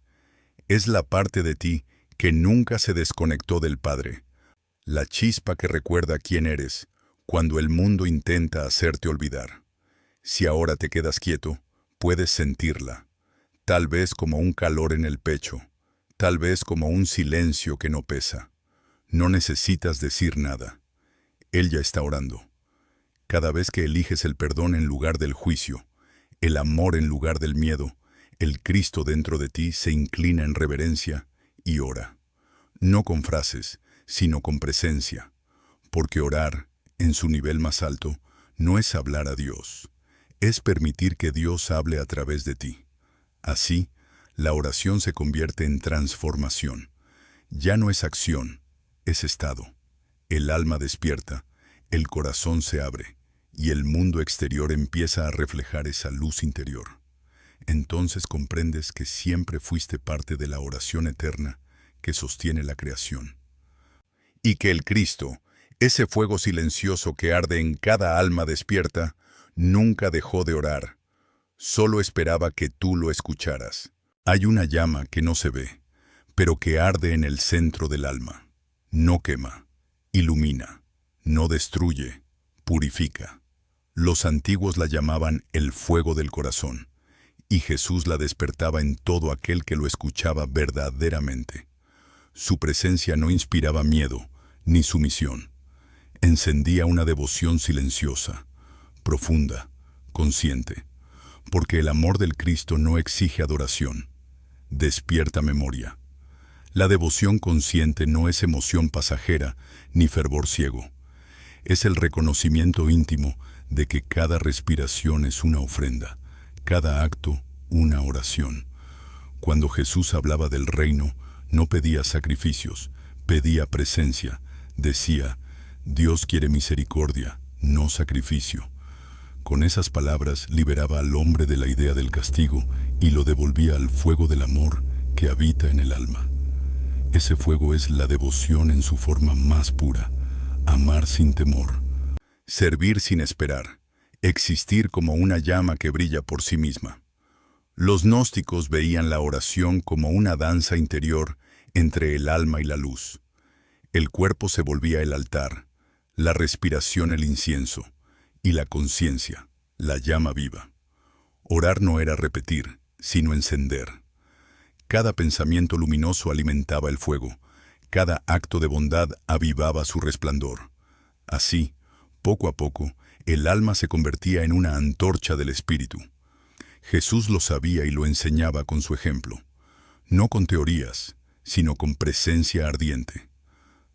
Es la parte de ti que nunca se desconectó del Padre, la chispa que recuerda quién eres cuando el mundo intenta hacerte olvidar. Si ahora te quedas quieto, puedes sentirla, tal vez como un calor en el pecho, tal vez como un silencio que no pesa. No necesitas decir nada. Él ya está orando. Cada vez que eliges el perdón en lugar del juicio, el amor en lugar del miedo, el Cristo dentro de ti se inclina en reverencia y ora. No con frases, sino con presencia, porque orar, en su nivel más alto, no es hablar a Dios, es permitir que Dios hable a través de ti. Así, la oración se convierte en transformación. Ya no es acción, es estado. El alma despierta, el corazón se abre, y el mundo exterior empieza a reflejar esa luz interior. Entonces comprendes que siempre fuiste parte de la oración eterna que sostiene la creación. Y que el Cristo, ese fuego silencioso que arde en cada alma despierta, nunca dejó de orar, solo esperaba que tú lo escucharas. Hay una llama que no se ve, pero que arde en el centro del alma. No quema, ilumina, no destruye, purifica. Los antiguos la llamaban el fuego del corazón, y Jesús la despertaba en todo aquel que lo escuchaba verdaderamente. Su presencia no inspiraba miedo ni sumisión. Encendía una devoción silenciosa, profunda, consciente, porque el amor del Cristo no exige adoración, despierta memoria. La devoción consciente no es emoción pasajera ni fervor ciego. Es el reconocimiento íntimo de que cada respiración es una ofrenda, cada acto una oración. Cuando Jesús hablaba del reino, no pedía sacrificios, pedía presencia. Decía, Dios quiere misericordia, no sacrificio. Con esas palabras liberaba al hombre de la idea del castigo y lo devolvía al fuego del amor que habita en el alma. Ese fuego es la devoción en su forma más pura, amar sin temor, servir sin esperar, existir como una llama que brilla por sí misma. Los gnósticos veían la oración como una danza interior entre el alma y la luz. El cuerpo se volvía el altar, la respiración el incienso, y la conciencia, la llama viva. Orar no era repetir, sino encender. Cada pensamiento luminoso alimentaba el fuego, cada acto de bondad avivaba su resplandor. Así, poco a poco, el alma se convertía en una antorcha del espíritu. Jesús lo sabía y lo enseñaba con su ejemplo, no con teorías, sino con presencia ardiente.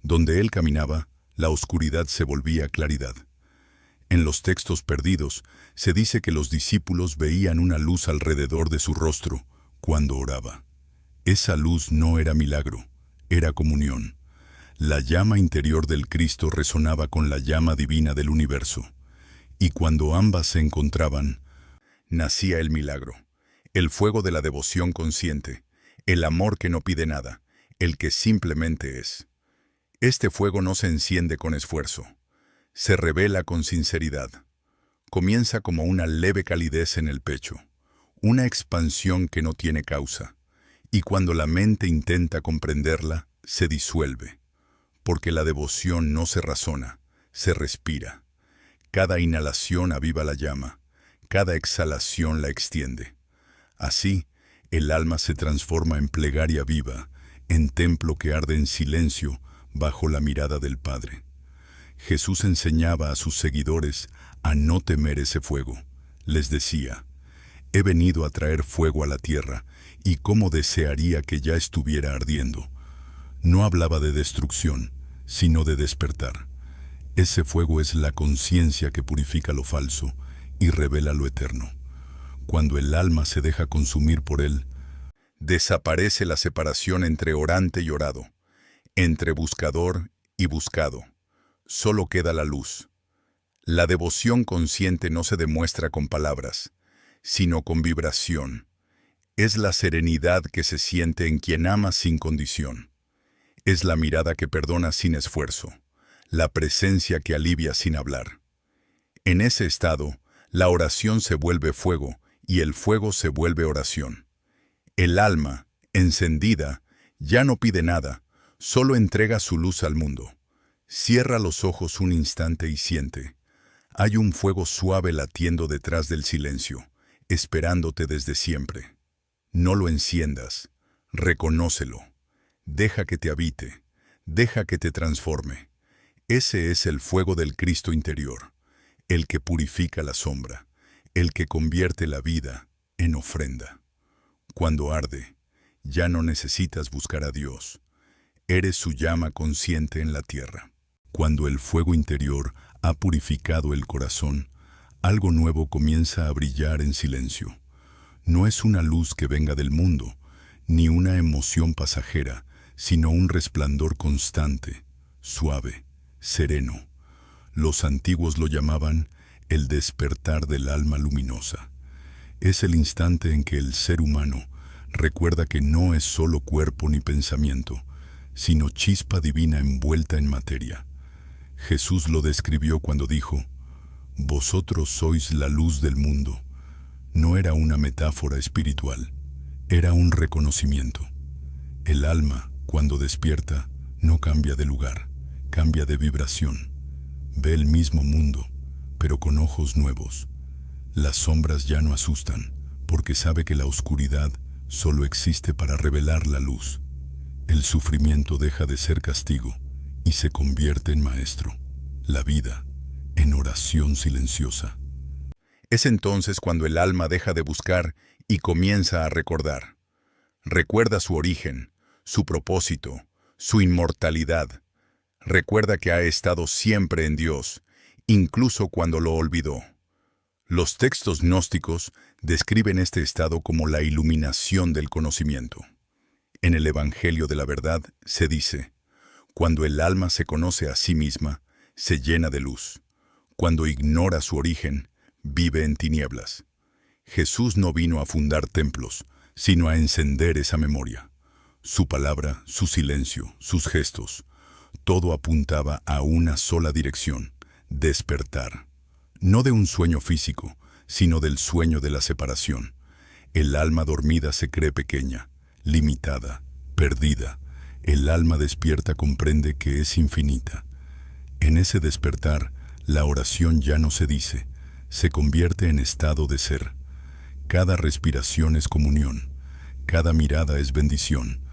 Donde él caminaba, la oscuridad se volvía claridad. En los textos perdidos se dice que los discípulos veían una luz alrededor de su rostro cuando oraba. Esa luz no era milagro, era comunión. La llama interior del Cristo resonaba con la llama divina del universo, y cuando ambas se encontraban, nacía el milagro, el fuego de la devoción consciente, el amor que no pide nada, el que simplemente es. Este fuego no se enciende con esfuerzo, se revela con sinceridad. Comienza como una leve calidez en el pecho, una expansión que no tiene causa, y cuando la mente intenta comprenderla, se disuelve, porque la devoción no se razona, se respira. Cada inhalación aviva la llama, cada exhalación la extiende. Así, el alma se transforma en plegaria viva, en templo que arde en silencio bajo la mirada del Padre. Jesús enseñaba a sus seguidores a no temer ese fuego. Les decía, he venido a traer fuego a la tierra, y cómo desearía que ya estuviera ardiendo. No hablaba de destrucción, sino de despertar. Ese fuego es la conciencia que purifica lo falso y revela lo eterno. Cuando el alma se deja consumir por él, desaparece la separación entre orante y orado, entre buscador y buscado. Solo queda la luz. La devoción consciente no se demuestra con palabras, sino con vibración. Es la serenidad que se siente en quien ama sin condición. Es la mirada que perdona sin esfuerzo, la presencia que alivia sin hablar. En ese estado, la oración se vuelve fuego y el fuego se vuelve oración. El alma, encendida, ya no pide nada, solo entrega su luz al mundo. Cierra los ojos un instante y siente. Hay un fuego suave latiendo detrás del silencio, esperándote desde siempre. No lo enciendas, reconócelo. Deja que te habite, deja que te transforme. Ese es el fuego del Cristo interior, el que purifica la sombra, el que convierte la vida en ofrenda. Cuando arde, ya no necesitas buscar a Dios. Eres su llama consciente en la tierra. Cuando el fuego interior ha purificado el corazón, algo nuevo comienza a brillar en silencio. No es una luz que venga del mundo, ni una emoción pasajera, sino un resplandor constante, suave, sereno. Los antiguos lo llamaban el despertar del alma luminosa. Es el instante en que el ser humano recuerda que no es solo cuerpo ni pensamiento, sino chispa divina envuelta en materia. Jesús lo describió cuando dijo: «Vosotros sois la luz del mundo». No era una metáfora espiritual, era un reconocimiento. El alma, cuando despierta, no cambia de lugar, cambia de vibración. Ve el mismo mundo, pero con ojos nuevos. Las sombras ya no asustan, porque sabe que la oscuridad solo existe para revelar la luz. El sufrimiento deja de ser castigo y se convierte en maestro. La vida, en oración silenciosa. Es entonces cuando el alma deja de buscar y comienza a recordar. Recuerda su origen, su propósito, su inmortalidad. Recuerda que ha estado siempre en Dios, incluso cuando lo olvidó. Los textos gnósticos describen este estado como la iluminación del conocimiento. En el Evangelio de la Verdad se dice: cuando el alma se conoce a sí misma, se llena de luz. Cuando ignora su origen, vive en tinieblas. Jesús no vino a fundar templos, sino a encender esa memoria. Su palabra, su silencio, sus gestos, todo apuntaba a una sola dirección: despertar. No de un sueño físico, sino del sueño de la separación. El alma dormida se cree pequeña, limitada, perdida. El alma despierta comprende que es infinita. En ese despertar, la oración ya no se dice, se convierte en estado de ser. Cada respiración es comunión, cada mirada es bendición,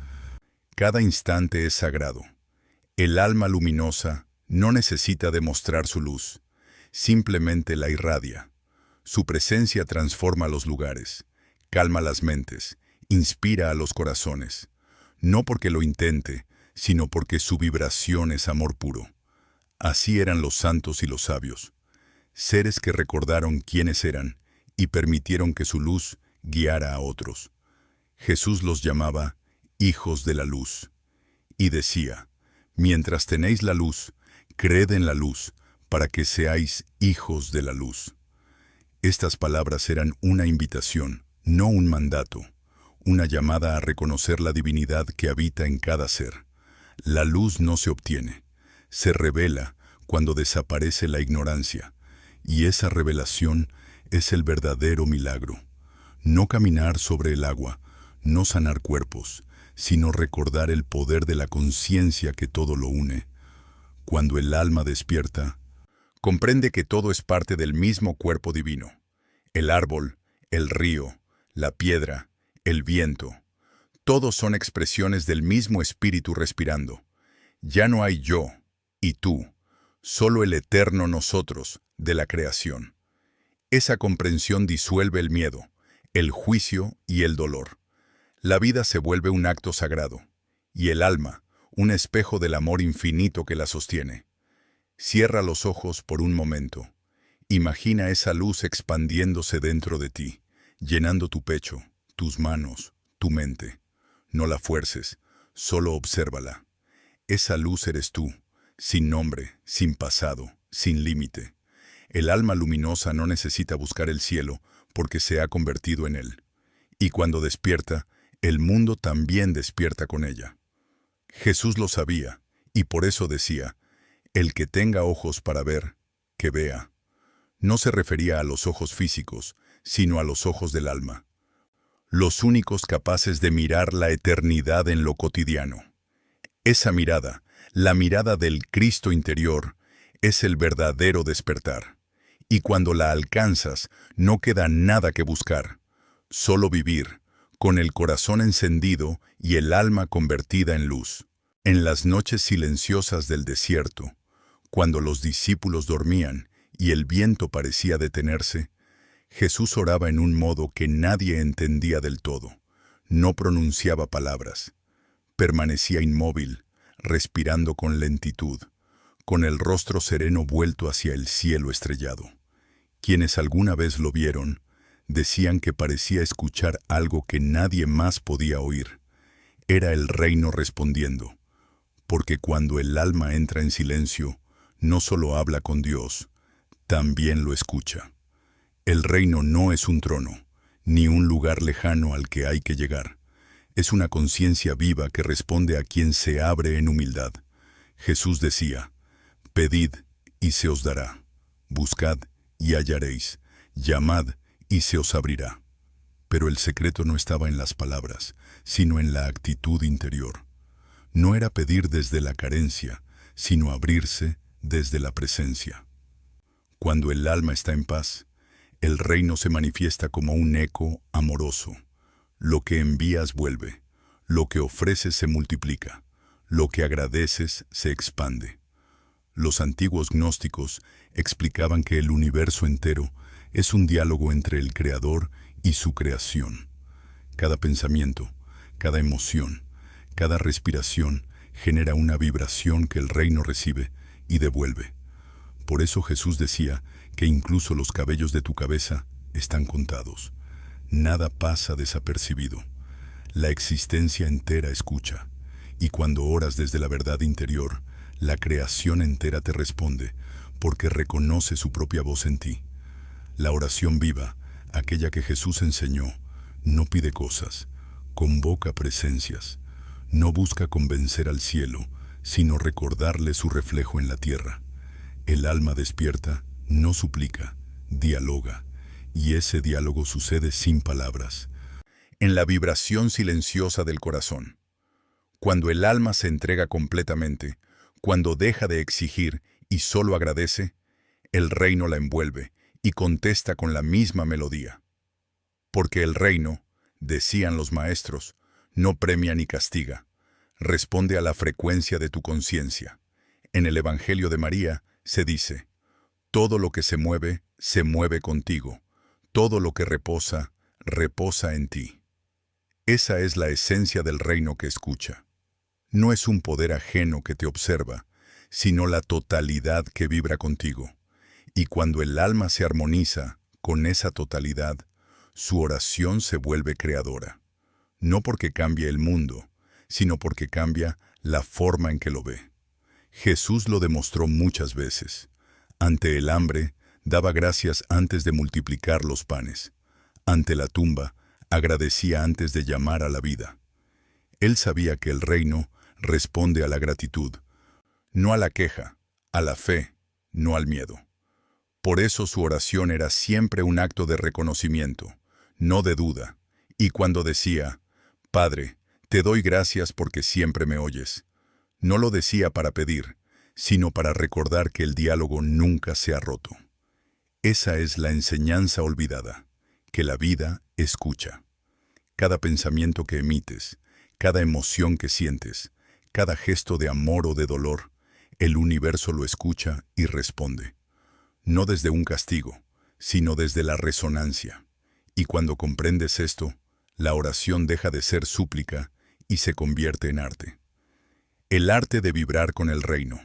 cada instante es sagrado. El alma luminosa no necesita demostrar su luz, simplemente la irradia. Su presencia transforma los lugares, calma las mentes, inspira a los corazones, no porque lo intente, sino porque su vibración es amor puro. Así eran los santos y los sabios, seres que recordaron quiénes eran y permitieron que su luz guiara a otros. Jesús los llamaba hijos de la luz y decía: mientras tenéis la luz, creed en la luz, para que seáis hijos de la luz. Estas palabras eran una invitación, no un mandato, una llamada a reconocer la divinidad que habita en cada ser. La luz no se obtiene, se revela cuando desaparece la ignorancia, y esa revelación es el verdadero milagro. No caminar sobre el agua, no sanar cuerpos, sino recordar el poder de la conciencia que todo lo une. Cuando el alma despierta, comprende que todo es parte del mismo cuerpo divino. El árbol, el río, la piedra, el viento, todos son expresiones del mismo espíritu respirando. Ya no hay yo y tú, solo el eterno nosotros de la creación. Esa comprensión disuelve el miedo, el juicio y el dolor. La vida se vuelve un acto sagrado, y el alma, un espejo del amor infinito que la sostiene. Cierra los ojos por un momento. Imagina esa luz expandiéndose dentro de ti, llenando tu pecho, tus manos, tu mente. No la fuerces, solo obsérvala. Esa luz eres tú, sin nombre, sin pasado, sin límite. El alma luminosa no necesita buscar el cielo porque se ha convertido en él. Y cuando despierta, el mundo también despierta con ella. Jesús lo sabía, y por eso decía: el que tenga ojos para ver, que vea. No se refería a los ojos físicos, sino a los ojos del alma. Los únicos capaces de mirar la eternidad en lo cotidiano. Esa mirada, La mirada del Cristo interior es el verdadero despertar. Y cuando la alcanzas, no queda nada que buscar, solo vivir, con el corazón encendido y el alma convertida en luz. En las noches silenciosas del desierto, cuando los discípulos dormían y el viento parecía detenerse, Jesús oraba en un modo que nadie entendía del todo. No pronunciaba palabras. Permanecía inmóvil, respirando con lentitud, con el rostro sereno vuelto hacia el cielo estrellado. Quienes alguna vez lo vieron, decían que parecía escuchar algo que nadie más podía oír. Era el reino respondiendo, porque cuando el alma entra en silencio, no solo habla con Dios, también lo escucha. El reino no es un trono, ni un lugar lejano al que hay que llegar. Es una conciencia viva que responde a quien se abre en humildad. Jesús decía, «Pedid y se os dará, buscad y hallaréis, llamad y se os abrirá». Pero el secreto no estaba en las palabras, sino en la actitud interior. No era pedir desde la carencia, sino abrirse desde la presencia. Cuando el alma está en paz, el reino se manifiesta como un eco amoroso. Lo que envías vuelve, lo que ofreces se multiplica, lo que agradeces se expande. Los antiguos gnósticos explicaban que el universo entero es un diálogo entre el Creador y su creación. Cada pensamiento, cada emoción, cada respiración genera una vibración que el reino recibe y devuelve. Por eso Jesús decía que incluso los cabellos de tu cabeza están contados. Nada pasa desapercibido. La existencia entera escucha, y cuando oras desde la verdad interior, la creación entera te responde, porque reconoce su propia voz en ti. La oración viva, aquella que Jesús enseñó, no pide cosas, convoca presencias, no busca convencer al cielo, sino recordarle su reflejo en la tierra. El alma despierta, no suplica, dialoga, y ese diálogo sucede sin palabras, en la vibración silenciosa del corazón. Cuando el alma se entrega completamente, cuando deja de exigir y solo agradece, el reino la envuelve y contesta con la misma melodía. Porque el reino, decían los maestros, no premia ni castiga, responde a la frecuencia de tu conciencia. En el Evangelio de María se dice, todo lo que se mueve contigo, todo lo que reposa, reposa en ti. Esa es la esencia del reino que escucha. No es un poder ajeno que te observa, sino la totalidad que vibra contigo. Y cuando el alma se armoniza con esa totalidad, su oración se vuelve creadora. No porque cambie el mundo, sino porque cambia la forma en que lo ve. Jesús lo demostró muchas veces. Ante el hambre, daba gracias antes de multiplicar los panes. Ante la tumba, agradecía antes de llamar a la vida. Él sabía que el reino responde a la gratitud, no a la queja, a la fe, no al miedo. Por eso su oración era siempre un acto de reconocimiento, no de duda. Y cuando decía, «Padre, te doy gracias porque siempre me oyes», no lo decía para pedir, sino para recordar que el diálogo nunca se ha roto. Esa es la enseñanza olvidada, que la vida escucha. Cada pensamiento que emites, cada emoción que sientes, cada gesto de amor o de dolor, el universo lo escucha y responde. No desde un castigo, sino desde la resonancia. Y cuando comprendes esto, la oración deja de ser súplica y se convierte en arte. El arte de vibrar con el reino.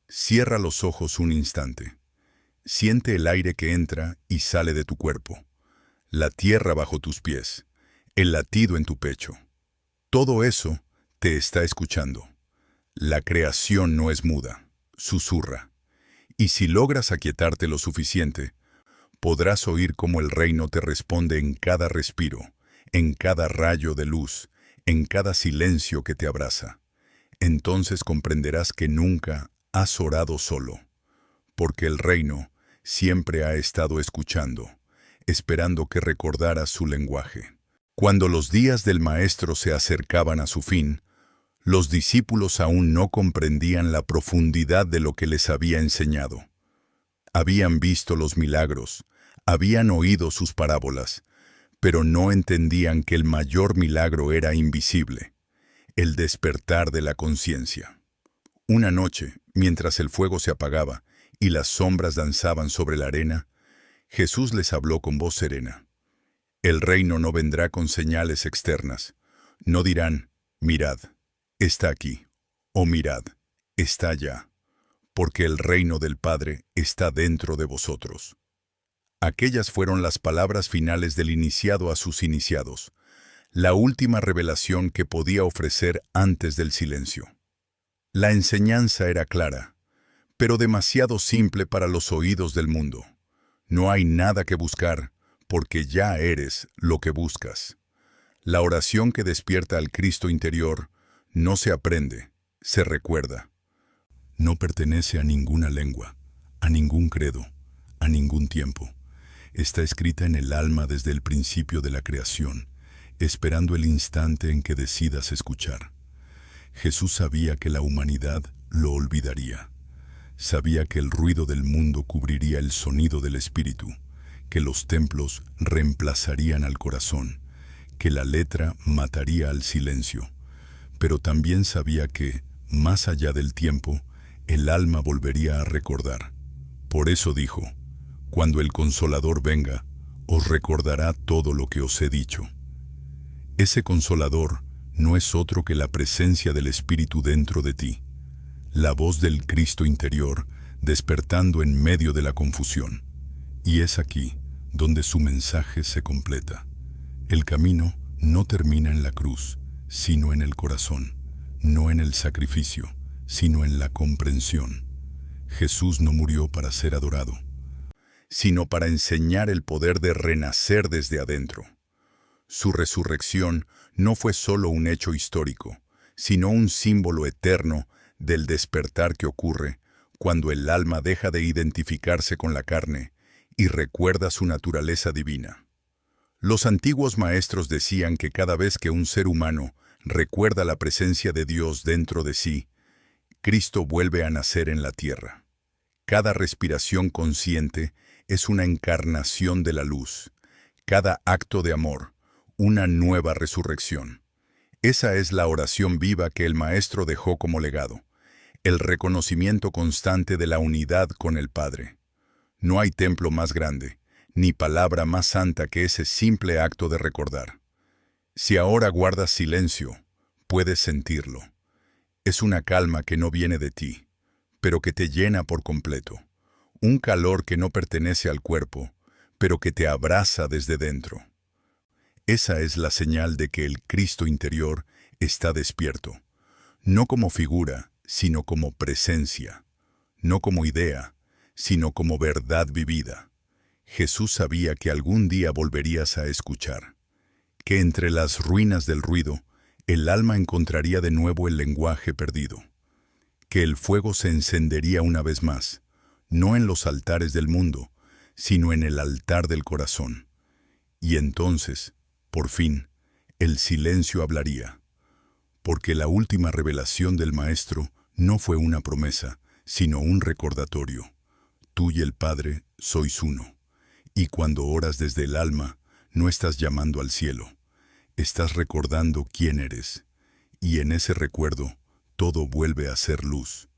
Cierra los ojos un instante. Siente el aire que entra y sale de tu cuerpo, la tierra bajo tus pies, el latido en tu pecho. Todo eso te está escuchando. La creación no es muda, susurra. Y si logras aquietarte lo suficiente, podrás oír cómo el reino te responde en cada respiro, en cada rayo de luz, en cada silencio que te abraza. Entonces comprenderás que nunca has orado solo, porque el reino siempre ha estado escuchando, esperando que recordaras su lenguaje. Cuando los días del maestro se acercaban a su fin, Los discípulos aún no comprendían la profundidad de lo que les había enseñado. Habían visto los milagros, habían oído sus parábolas, pero no entendían que el mayor milagro era invisible, el despertar de la conciencia. Una noche, mientras el fuego se apagaba y las sombras danzaban sobre la arena, Jesús les habló con voz serena. El reino no vendrá con señales externas. No dirán, mirad, está aquí, o mirad, está allá, porque el reino del Padre está dentro de vosotros. Aquellas fueron las palabras finales del iniciado a sus iniciados, la última revelación que podía ofrecer antes del silencio. La enseñanza era clara, pero demasiado simple para los oídos del mundo. No hay nada que buscar, porque ya eres lo que buscas. La oración que despierta al Cristo interior no se aprende, se recuerda. No pertenece a ninguna lengua, a ningún credo, a ningún tiempo. Está escrita en el alma desde el principio de la creación, esperando el instante en que decidas escuchar. Jesús sabía que la humanidad lo olvidaría. Sabía que el ruido del mundo cubriría el sonido del espíritu, que los templos reemplazarían al corazón, que la letra mataría al silencio. Pero también sabía que, más allá del tiempo, el alma volvería a recordar. Por eso dijo, cuando el Consolador venga, os recordará todo lo que os he dicho. Ese Consolador no es otro que la presencia del Espíritu dentro de ti, la voz del Cristo interior despertando en medio de la confusión. Y es aquí donde su mensaje se completa. El camino no termina en la cruz, sino en el corazón, no en el sacrificio, sino en la comprensión. Jesús no murió para ser adorado, sino para enseñar el poder de renacer desde adentro. Su resurrección no fue solo un hecho histórico, sino un símbolo eterno del despertar que ocurre cuando el alma deja de identificarse con la carne y recuerda su naturaleza divina. Los antiguos maestros decían que cada vez que un ser humano recuerda la presencia de Dios dentro de sí, Cristo vuelve a nacer en la tierra. Cada respiración consciente es una encarnación de la luz, cada acto de amor, una nueva resurrección. Esa es la oración viva que el Maestro dejó como legado, el reconocimiento constante de la unidad con el Padre. No hay templo más grande, ni palabra más santa que ese simple acto de recordar. Si ahora guardas silencio, puedes sentirlo. Es una calma que no viene de ti, pero que te llena por completo. Un calor que no pertenece al cuerpo, pero que te abraza desde dentro. Esa es la señal de que el Cristo interior está despierto, no como figura, sino como presencia, no como idea, sino como verdad vivida. Jesús sabía que algún día volverías a escuchar, que entre las ruinas del ruido, el alma encontraría de nuevo el lenguaje perdido, que el fuego se encendería una vez más, no en los altares del mundo, sino en el altar del corazón. Y entonces, por fin, el silencio hablaría, porque la última revelación del Maestro no fue una promesa, sino un recordatorio. Tú y el Padre sois uno, y cuando oras desde el alma, no estás llamando al cielo, estás recordando quién eres, y en ese recuerdo todo vuelve a ser luz.